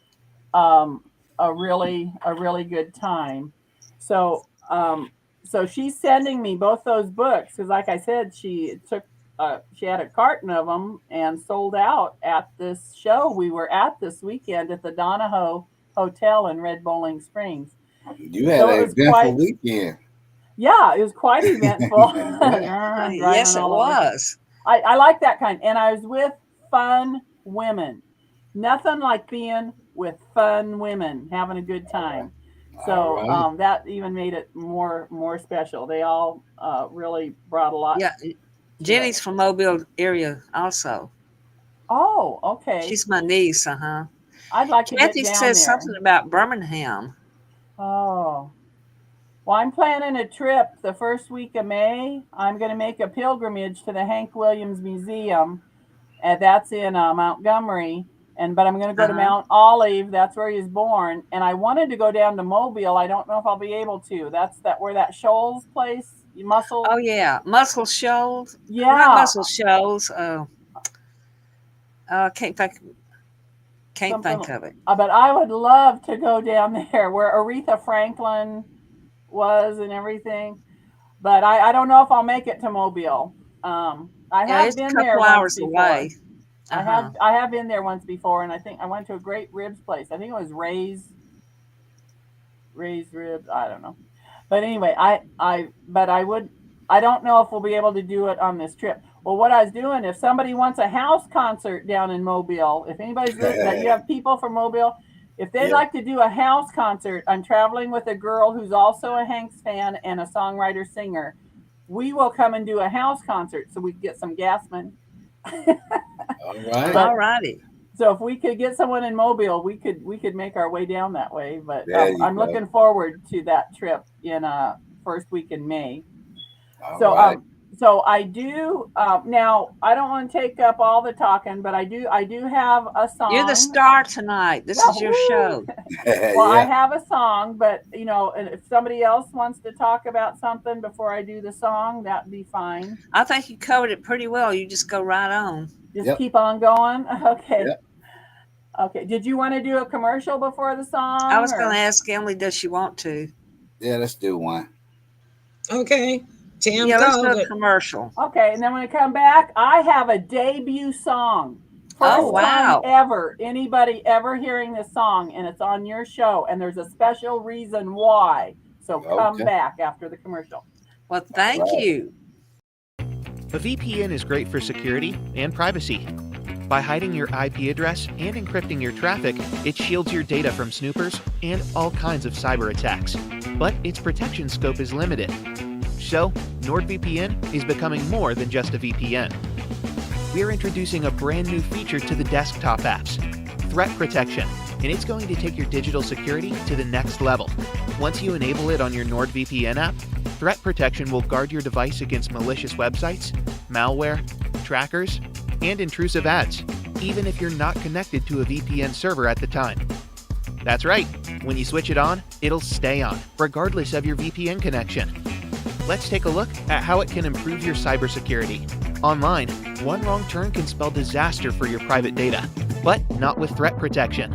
a really good time. So so she's sending me both those books because, like I said, she had a carton of them and sold out at this show we were at this weekend at the Donahoe Hotel in Red Bowling Springs. You had an eventful weekend. Yeah, it was quite eventful. Yes, Driving it all over. was. I like that kind. And I was with fun women. Nothing like being with fun women, having a good time. All So right. that even made it more special. They all really brought a lot Yeah, to it. Jenny's from Mobile area also. Oh, okay. She's my niece, uh-huh. I'd like to get Kathy down says there. something about Birmingham. Oh, well, I'm planning a trip the first week of May. I'm going to make a pilgrimage to the Hank Williams Museum, and that's in Montgomery. But I'm going to go to Uh-huh. Mount Olive. That's where he was born. And I wanted to go down to Mobile. I don't know if I'll be able to. That's that where that Shoals place, Oh Muscle. yeah, Muscle Shoals. Not Yeah, Muscle Shoals. Can't something. think of it. But I would love to go down there where Aretha Franklin was and everything. But I don't know if I'll make it to Mobile. I Yeah, have it's a been there couple once hours before. away. Uh-huh. I have been there once before, and I think I went to a great ribs place. I think it was Ray's ribs. I don't know, but anyway, but I don't know if we'll be able to do it on this trip. Well, what I was doing, if somebody wants a house concert down in Mobile, if anybody's that you have people from Mobile, if they'd Yeah. like to do a house concert, I'm traveling with a girl who's also a Hanks fan and a songwriter singer. We will come and do a house concert so we can get some gas money. All right. But All righty. so if we could get someone in Mobile, we could make our way down that way. But There you I'm go. looking forward to that trip in first week in May. All So right. so I do now. I don't want to take up all the talking, but I do have a You're the song. star tonight. This is your Woo! show. Well, I Yeah. have a song, but and if somebody else wants to talk about something before I do the song, that'd be fine. I think you covered it pretty well. You just go right on. Just Yep. keep on going. Okay. Yep. Okay. Did you want to do a commercial before the I song was going to or? ask Emily, does she want to? Yeah. Let's do one. Okay. Tim Yeah, let's do called a it. commercial. Okay, and then when I come back, I have a debut song. Oh, First time wow. ever, anybody ever hearing this song, and it's on your show, and there's a special reason why. So come Okay. back after the commercial. Well, thank Right. you. A VPN is great for security and privacy. By hiding your IP address and encrypting your traffic, it shields your data from snoopers and all kinds of cyber attacks. But its protection scope is limited. So, NordVPN is becoming more than just a VPN. We're introducing a brand new feature to the desktop apps, Threat Protection, and it's going to take your digital security to the next level. Once you enable it on your NordVPN app, Threat Protection will guard your device against malicious websites, malware, trackers, and intrusive ads, even if you're not connected to a VPN server at the time. That's right, when you switch it on, it'll stay on, regardless of your VPN connection. Let's take a look at how it can improve your cybersecurity. Online, one wrong turn can spell disaster for your private data, but not with Threat Protection.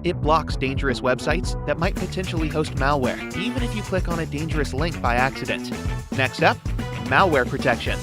It blocks dangerous websites that might potentially host malware, even if you click on a dangerous link by accident. Next up, Malware Protection.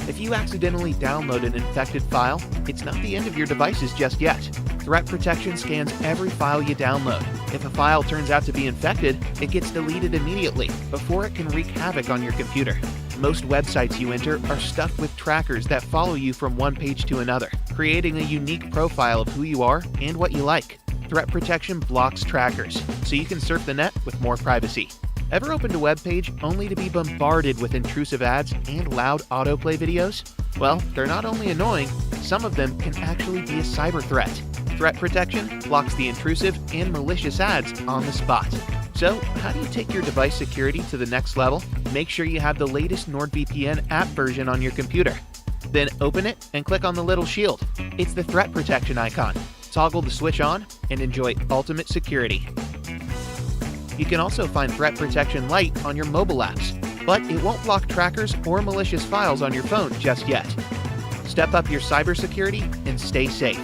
If you accidentally download an infected file, it's not the end of your devices just yet. Threat Protection scans every file you download. If a file turns out to be infected, it gets deleted immediately before it can wreak havoc on your computer. Most websites you enter are stuffed with trackers that follow you from one page to another, creating a unique profile of who you are and what you like. Threat Protection blocks trackers, so you can surf the net with more privacy. Ever opened a web page only to be bombarded with intrusive ads and loud autoplay videos? Well, they're not only annoying, some of them can actually be a cyber threat. Threat Protection blocks the intrusive and malicious ads on the spot. So, how do you take your device security to the next level? Make sure you have the latest NordVPN app version on your computer. Then open it and click on the little shield. It's the Threat Protection icon. Toggle the switch on and enjoy ultimate security. You can also find Threat Protection Lite on your mobile apps, but it won't block trackers or malicious files on your phone just yet. Step up your cybersecurity and stay safe.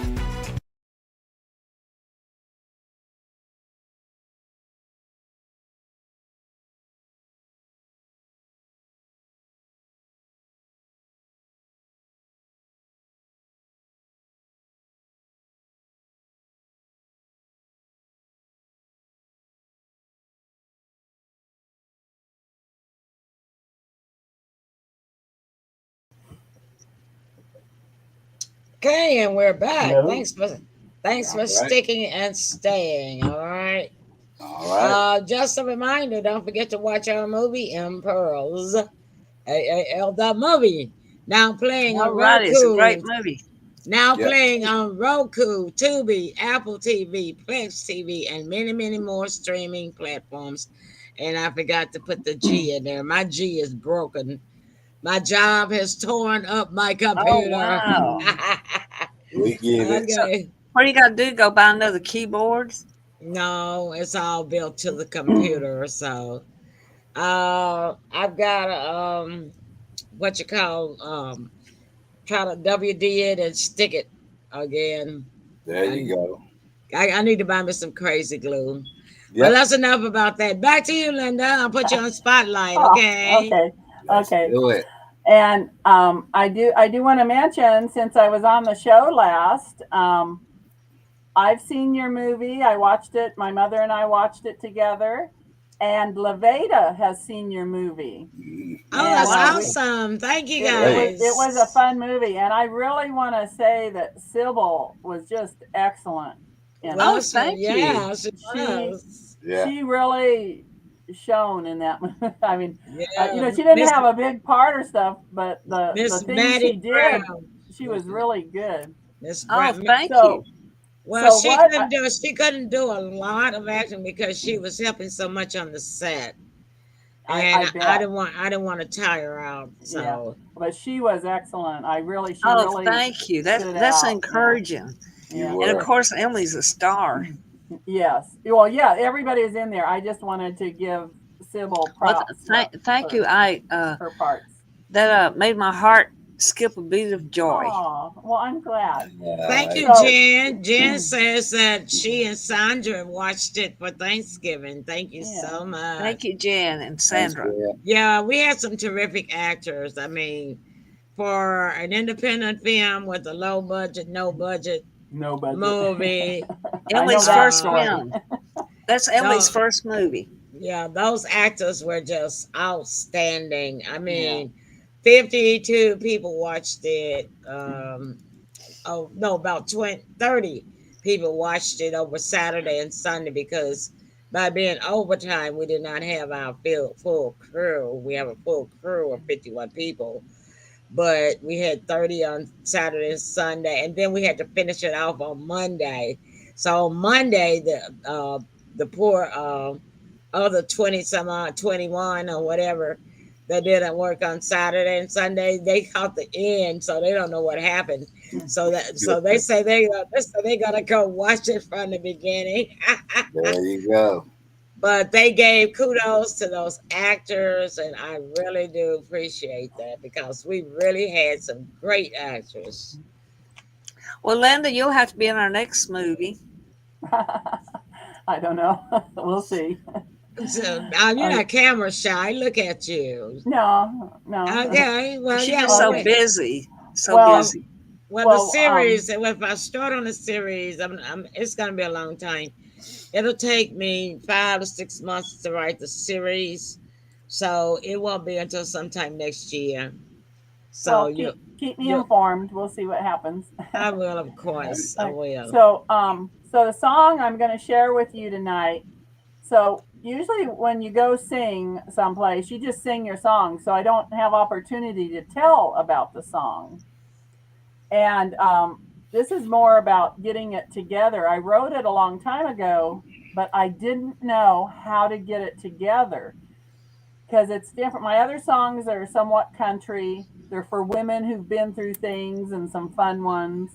Okay, and we're back. Hello. Thanks for All right. sticking and staying. All right. All right. Just a reminder, don't forget to watch our movie in Pearls. AAL the movie. Now playing on All right, it's a great Roku. movie. Now Yep. playing on Roku, Tubi, Apple TV, Plex TV, and many, many more streaming platforms. And I forgot to put the G in there. My G is broken. My job has torn up my Oh, computer. wow. We get it. So, Okay. what you got to do? Go buy another keyboard? No, it's all built to the computer. So I've got what you call try to WD it and stick it again. There I, you go. I need to buy me some crazy glue. But Yep. that's enough about that. Back to you, Linda. I'll put you on spotlight, Oh, okay? okay. Let's Okay. do it. And I do want to mention, since I was on the show last, I've seen your movie. I watched it. My mother and I watched it together. And Levada has seen your movie. Oh, And that's Wow. awesome. Thank you, Great. it was a guys. fun movie. And I really want to say that SYBIL was just excellent in Oh, it. thank you. Yeah, she She was. Yeah. she really shone in that movie. I mean, Yeah, she didn't Miss have a big part or stuff, but the Miss things Maddie she did, Brown. she was really good. Miss Oh, Brown. thank you. So Well, so what? she couldn't do a lot of acting because she was helping so much on the set, and I bet. I didn't want to tire her out. Yeah, So but she was excellent. She Oh, really thank you. stood That's out. Yeah, encouraging. You yeah. And of were. course, Emily's a star. Yes. Well, yeah. Everybody is in there. I just wanted to give SYBIL Well, props thank you. for her parts. That made my heart skip a beat of joy. Oh, well, I'm glad. thank you, So, Jen. Jen says that she and Sandra watched it for Thanksgiving. Thank you yeah. so much. Thank you, Jen and Thanks, Sandra. Dad. Yeah, we had some terrific actors. I mean, for an independent film with a low budget, no budget No budget. movie, I know Emily's that first story. film. That's Emily's no, first movie. yeah, those actors were just outstanding. I Yeah. mean, 52 people watched it. Oh no, about 20, 30 people watched it over Saturday and Sunday because by being overtime, we did not have our full crew. We have a full crew of 51 people, but we had 30 on Saturday and Sunday, and then we had to finish it off on Monday. So on Monday, the poor other 20 some odd 21 or whatever that didn't work on Saturday and Sunday, they caught the end, so they don't know what happened. So they say they gotta go watch it from the beginning. There you go. But they gave kudos to those actors, and I really do appreciate that because we really had some great actors. Well, Linda, you'll have to be in our next movie. I don't know. We'll see. So now you're not camera shy. Look at you. No. Okay, well, She's yeah. just so Well, busy. So Well, busy. well, the series. If I start on the series, it's gonna be a long time. It'll take me 5 to 6 months to write the series, so it won't be until sometime next year. So well, keep me informed. We'll see what happens. I will, of course, I will. So the song I'm going to share with you tonight. So usually when you go sing someplace, you just sing your song. So I don't have opportunity to tell about the song. And this is more about getting it together. I wrote it a long time ago, but I didn't know how to get it together because it's different. My other songs are somewhat country. They're for women who've been through things and some fun ones.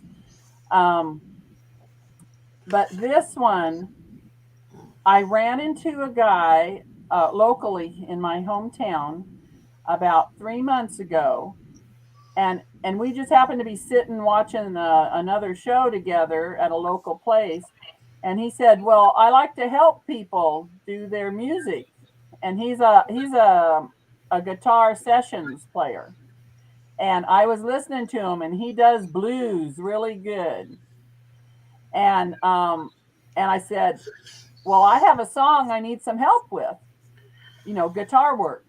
But this one, I ran into a guy locally in my hometown about 3 months ago. And we just happened to be sitting watching another show together at a local place. And he said, well, I like to help people do their music. And he's a guitar sessions player. And I was listening to him, and he does blues really good. And I said, well, I have a song I need some help with, guitar work.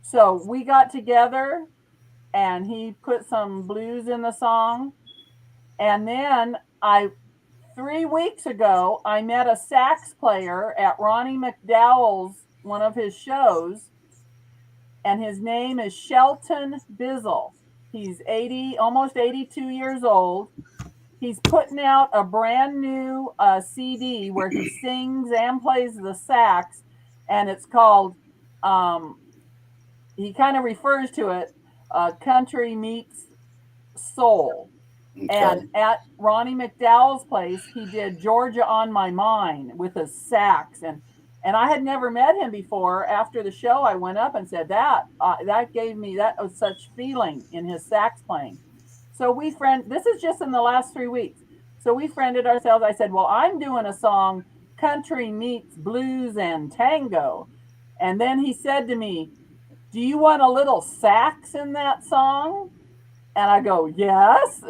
So we got together, and he put some blues in the song, And then 3 weeks ago, I met a sax player at Ronnie McDowell's, one of his shows, and his name is Shelton Bizzle. He's 80, almost 82 years old. He's putting out a brand new CD where he sings and plays the sax, and it's called, he kind of refers to it, Country Meets Soul. Okay. And at Ronnie McDowell's place, he did Georgia on My Mind with a sax. And I had never met him before. After the show, I went up and said that gave me, that was such feeling in his sax playing. So this is just in the last 3 weeks. So we friended ourselves. I said, well, I'm doing a song, Country Meets Blues and Tango. And then he said to me, do you want a little sax in that song? And I go, yes.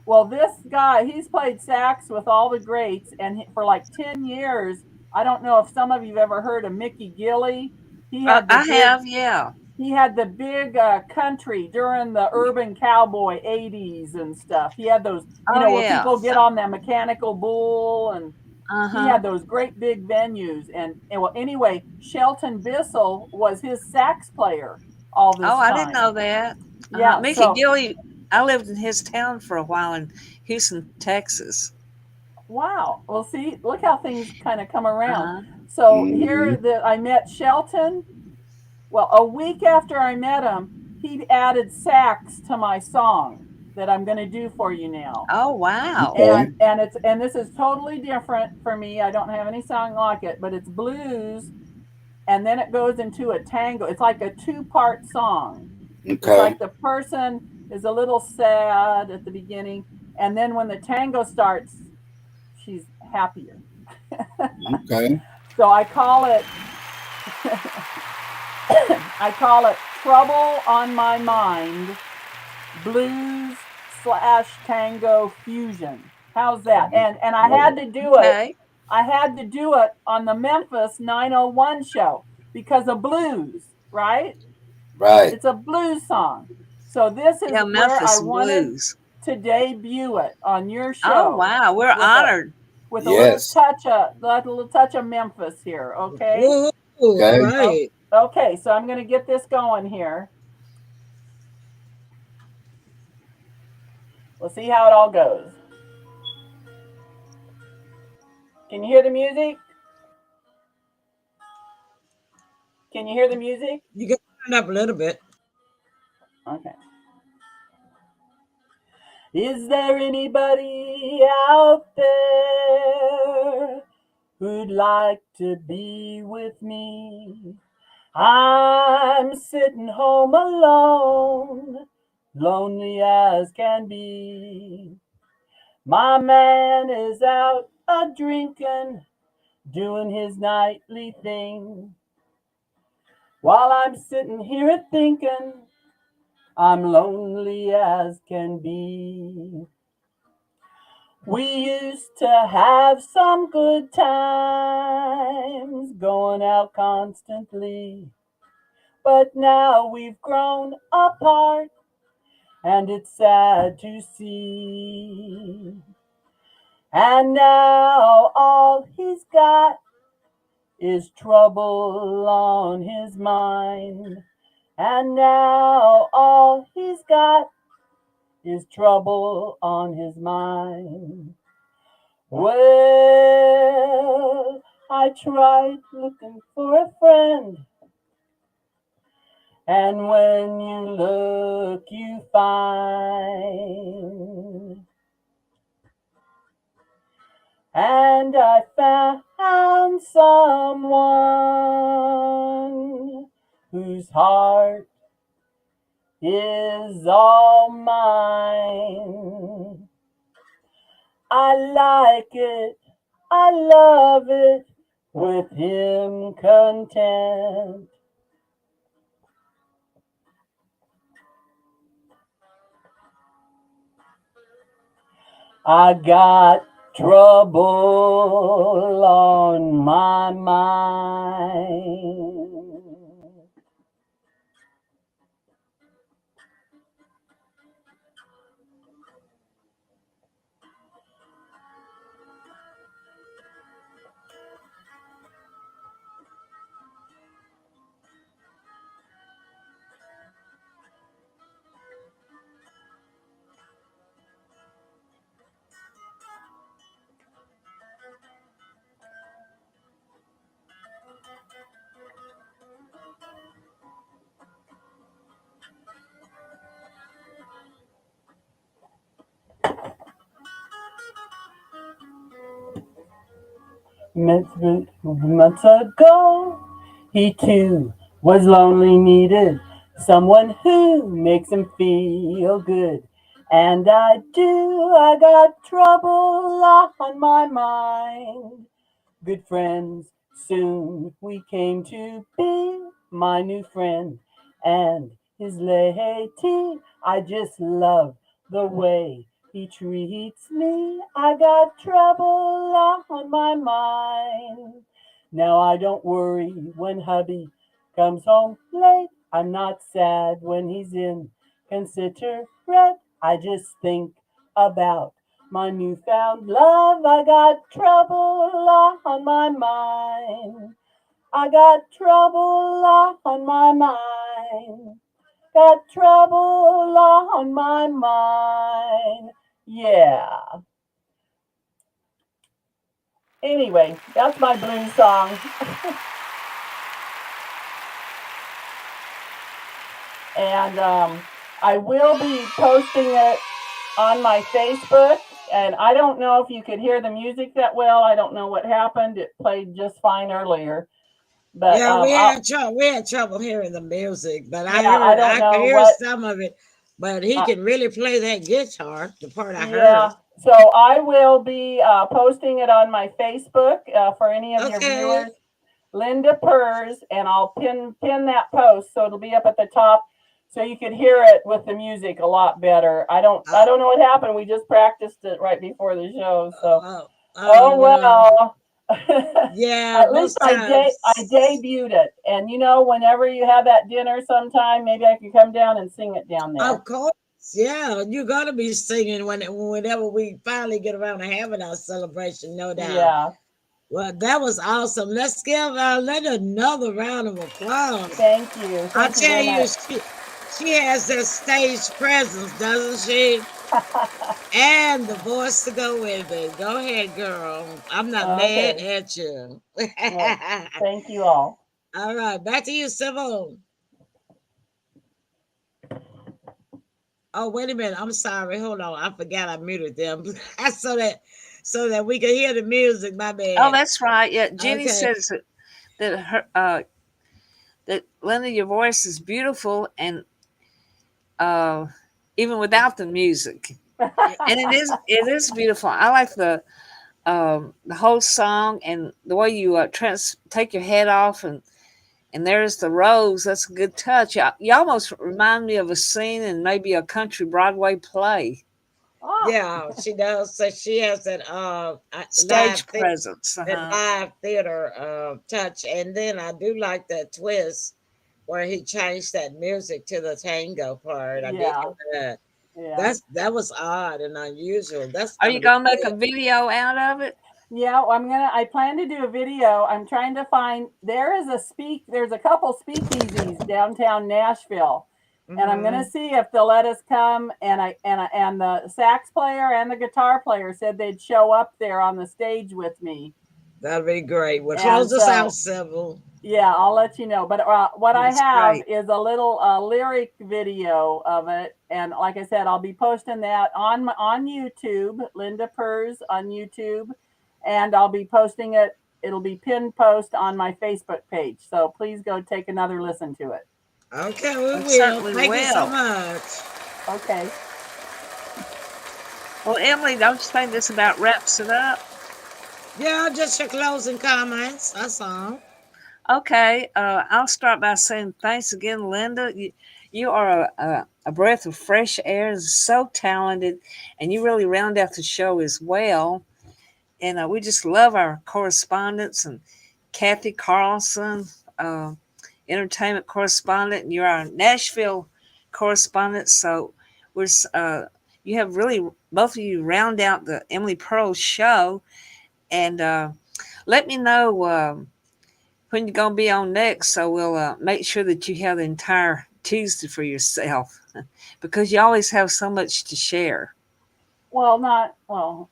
Well, this guy, he's played sax with all the greats, and for like 10 years, I don't know if some of you've ever heard of Mickey Gilley. Yeah. He had the big country during the urban cowboy 80s and stuff. He had those, where people get on that mechanical bull, and he had those great big venues. And well, anyway, Shelton Bissell was his sax player all this time. I didn't know that. Yeah, Mickey Gilley, I lived in his town for a while in Houston, Texas. Wow. Well, see, look how things kind of come around. So here I met Shelton. Well, a week after I met him, he added sax to my song that I'm going to do for you now. Oh, wow. And this is totally different for me. I don't have any song like it, but it's blues, and then it goes into a tango. It's like a 2-part song. Okay. It's like the person is a little sad at the beginning, and then when the tango starts, she's happier. Okay. So I call it Trouble on My Mind, Blues / Tango Fusion. How's that? And I had to do it. I had to do it on the Memphis 901 show because of blues, right? Right. It's a blues song. So this is where I wanted to debut it on your show. Oh, wow. We're honored. With a little touch of Memphis here, okay? Ooh, okay. Right. Okay, so I'm going to get this going here. We'll see how it all goes. Can you hear the music? Can you hear the music? You can turn it up a little bit. Okay. Is there anybody out there who'd like to be with me? I'm sitting home alone, lonely as can be. My man is out a-drinking, doing his nightly thing. While I'm sitting here a-thinking, I'm lonely as can be. We used to have some good times, going out constantly. But now we've grown apart, and it's sad to see. And now all he's got is trouble on his mind. And now all he's got is trouble on his mind. Well, I tried looking for a friend, and when you look, you find. And I found someone whose heart is all mine. I like it, I love it, with him content. I got trouble on my mind. Months ago, he too was lonely, needed someone who makes him feel good. And I got trouble on my mind. Good friends, soon we came to be my new friend and his lady. I just love the way he treats me. I got trouble on my mind. Now I don't worry when hubby comes home late. I'm not sad when he's inconsiderate. I just think about my newfound love. I got trouble on my mind. I got trouble on my mind. Got trouble on my mind. Yeah. Anyway, that's my blues song. And I will be posting it on my Facebook. And I don't know if you could hear the music that well. I don't know what happened. It played just fine earlier. But Yeah, we had trouble hearing the music, but yeah, I don't I could know hear what. some of it. But he can really play that guitar, the part I Yeah, heard. so I will be posting it on my Facebook for any of your Okay. viewers. Linda PURRS, and I'll pin that post so it'll be up at the top, so you could hear it with the music a lot better. I don't know what happened. We just practiced it right before the show, so oh Well, well. yeah, At least most times. I debuted it, and whenever you have that dinner, sometime maybe I can come down and sing it down there. Of course, yeah, you're gonna be singing whenever we finally get around to having our celebration, no doubt. Yeah. Well, that was awesome. Let's give Linda another round of applause. Thank you. I Thank you tell very you, much. she has that stage presence, doesn't she? And the voice to go with it. Go ahead, girl. I'm not mad Okay. at you. Well, thank you all. All right, back to you, Sybil. Oh, wait a minute. I'm sorry. Hold on. I forgot I muted them so that we could hear the music. My Oh, bad. that's right. Yeah, Jenny Okay. says that her that Linda, your voice is beautiful, and uh, even without the music, and it is beautiful. I like the whole song and the way you take your head off and there's the rose. That's a good touch. You almost remind me of a scene in maybe a country Broadway play. Yeah, she does. So she has that Stage presence. live theater touch, and then I do like that twist where he changed that music to the tango part. I did Yeah. hear that. Yeah. That was odd and unusual. That's Are gonna you be gonna make a good. video out of it? Yeah, I plan to do a video. I'm trying to find, there's a couple speakeasies downtown Nashville. And I'm gonna see if they'll let us come, and the sax player and the guitar player said they'd show up there on the stage with me. That'll be great. Well, And close us out, so, Sybil. yeah, I'll let you know. But what I That's have great. is a little lyric video of it, and like I said, I'll be posting that on YouTube, Linda PURRS on YouTube, and I'll be posting it. It'll be pinned post on my Facebook page. So please go take another listen to it. Okay, we I will. certainly Thank you so will. much. Okay. Well, Emily, don't you think this about wraps it up? Yeah, just your closing comments. That's all. Okay, I'll start by saying thanks again, Linda. You are a breath of fresh air, and so talented, and you really round out the show as well. And we just love our correspondents and Kathy Carlson, entertainment correspondent, and you're our Nashville correspondent. So we're you have really both of you round out the Emily Pearl show, and let me know when you're gonna be on next, so we'll make sure that you have the entire Tuesday for yourself because you always have so much to share. Well, not well.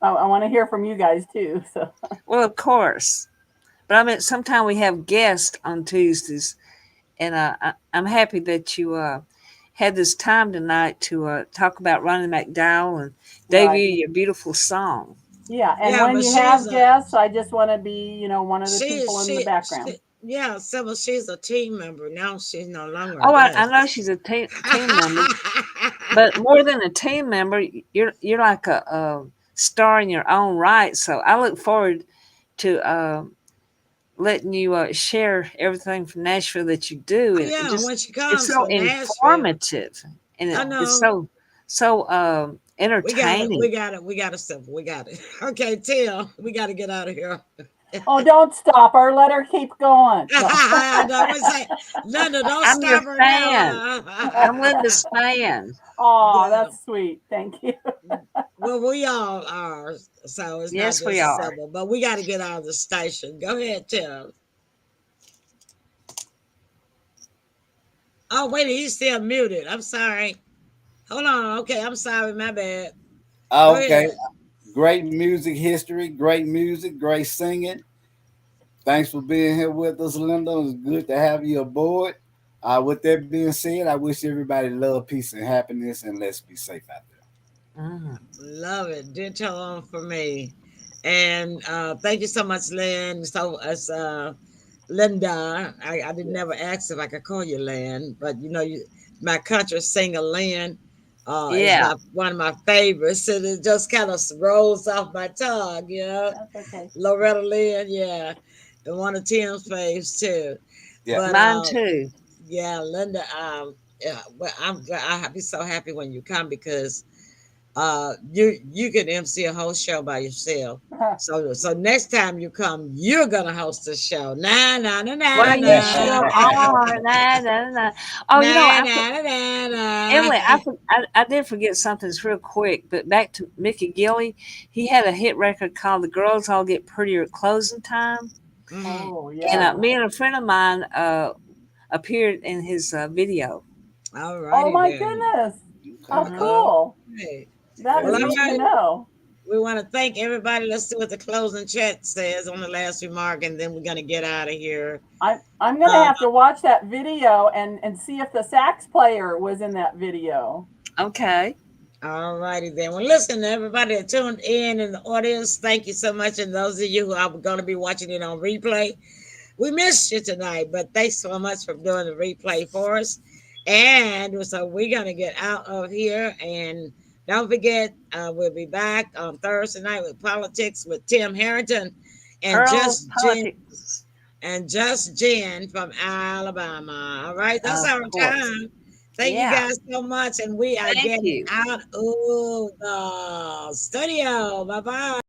I want to hear from you guys too. So. Well, of course, but I mean, sometimes we have guests on Tuesdays, and I'm happy that you had this time tonight to talk about Ronnie McDowell and debut your beautiful song. Yeah, and Yeah, when but you she's have a guests, I just want to be, one of the she people in the background. yeah, Sybil, she's a team member now. She's no longer a Oh, I know guest. she's a team member, but more than a team member, you're like a star in your own right. So I look forward to letting you share everything from Nashville that you do, Oh and yeah, when she it's comes so for Nashville, informative, and I it's know. so We entertaining. got it. We got it, Sybil. We got it. Okay, Tim, we got to get out of here. Oh, don't stop her. Let her keep going. No. I would say, Linda, don't I'm your stop her fan. now. I'm Linda's fan. Oh, Yeah. that's sweet. Thank you. Well, we all are, so it's not Yes, we just are. Sybil, but we got to get out of the station. Go ahead, Tim. Oh, wait, he's still muted. I'm sorry. Hold on. Okay, I'm sorry. My bad. Go Okay. ahead. Great music history, great music, great singing. Thanks for being here with us, Linda. It's good to have you aboard. With that being said, I wish everybody love, peace, and happiness, and let's be safe out there. Love it. Ditto on for me. And thank you so much, Lynn. So, as Linda, I did never ask if I could call you Lynn, but my country singer Lynn is Yeah. one of my favorites, and it just kind of rolls off my tongue, That's okay. Loretta Lynn, yeah, and one of Tim's faves too. Yeah. But Mine too. yeah, Linda, yeah, well, I'll be so happy when you come because you can MC a whole show by yourself. So next time you come, you're gonna host a show. Nah, nah, nah, nah, Well, you nah. sure are. Nah, nah, nah. Oh, Nah, nah, nah, Emily, nah. I did forget something that's real quick, but back to Mickey Gilley, he had a hit record called "The Girls All Get Prettier at Closing Time," Oh, and yeah. me and a friend of mine appeared in his video. All Oh, righty my then. goodness. How Mhm. cool. Okay. That Well, is all neat to right. know. We want to thank everybody. Let's see what the closing chat says on the last remark, and then we're gonna get out of here. I'm going to Uh, have to watch that video and see if the sax player was in that video. Okay. All righty then. Well, listen, everybody that tuned in the audience, thank you so much. And those of you who are going to be watching it on replay, we missed you tonight, but thanks so much for doing the replay for us. And so we're going to get out of here. And don't forget, we'll be back on Thursday night with Politics with Tim Harrington and Earl of Just Jen Politics. from Alabama. All right, that's Of our course. time. Thank you Yeah. guys so much, and we are Thank getting you. out of the studio. Bye bye.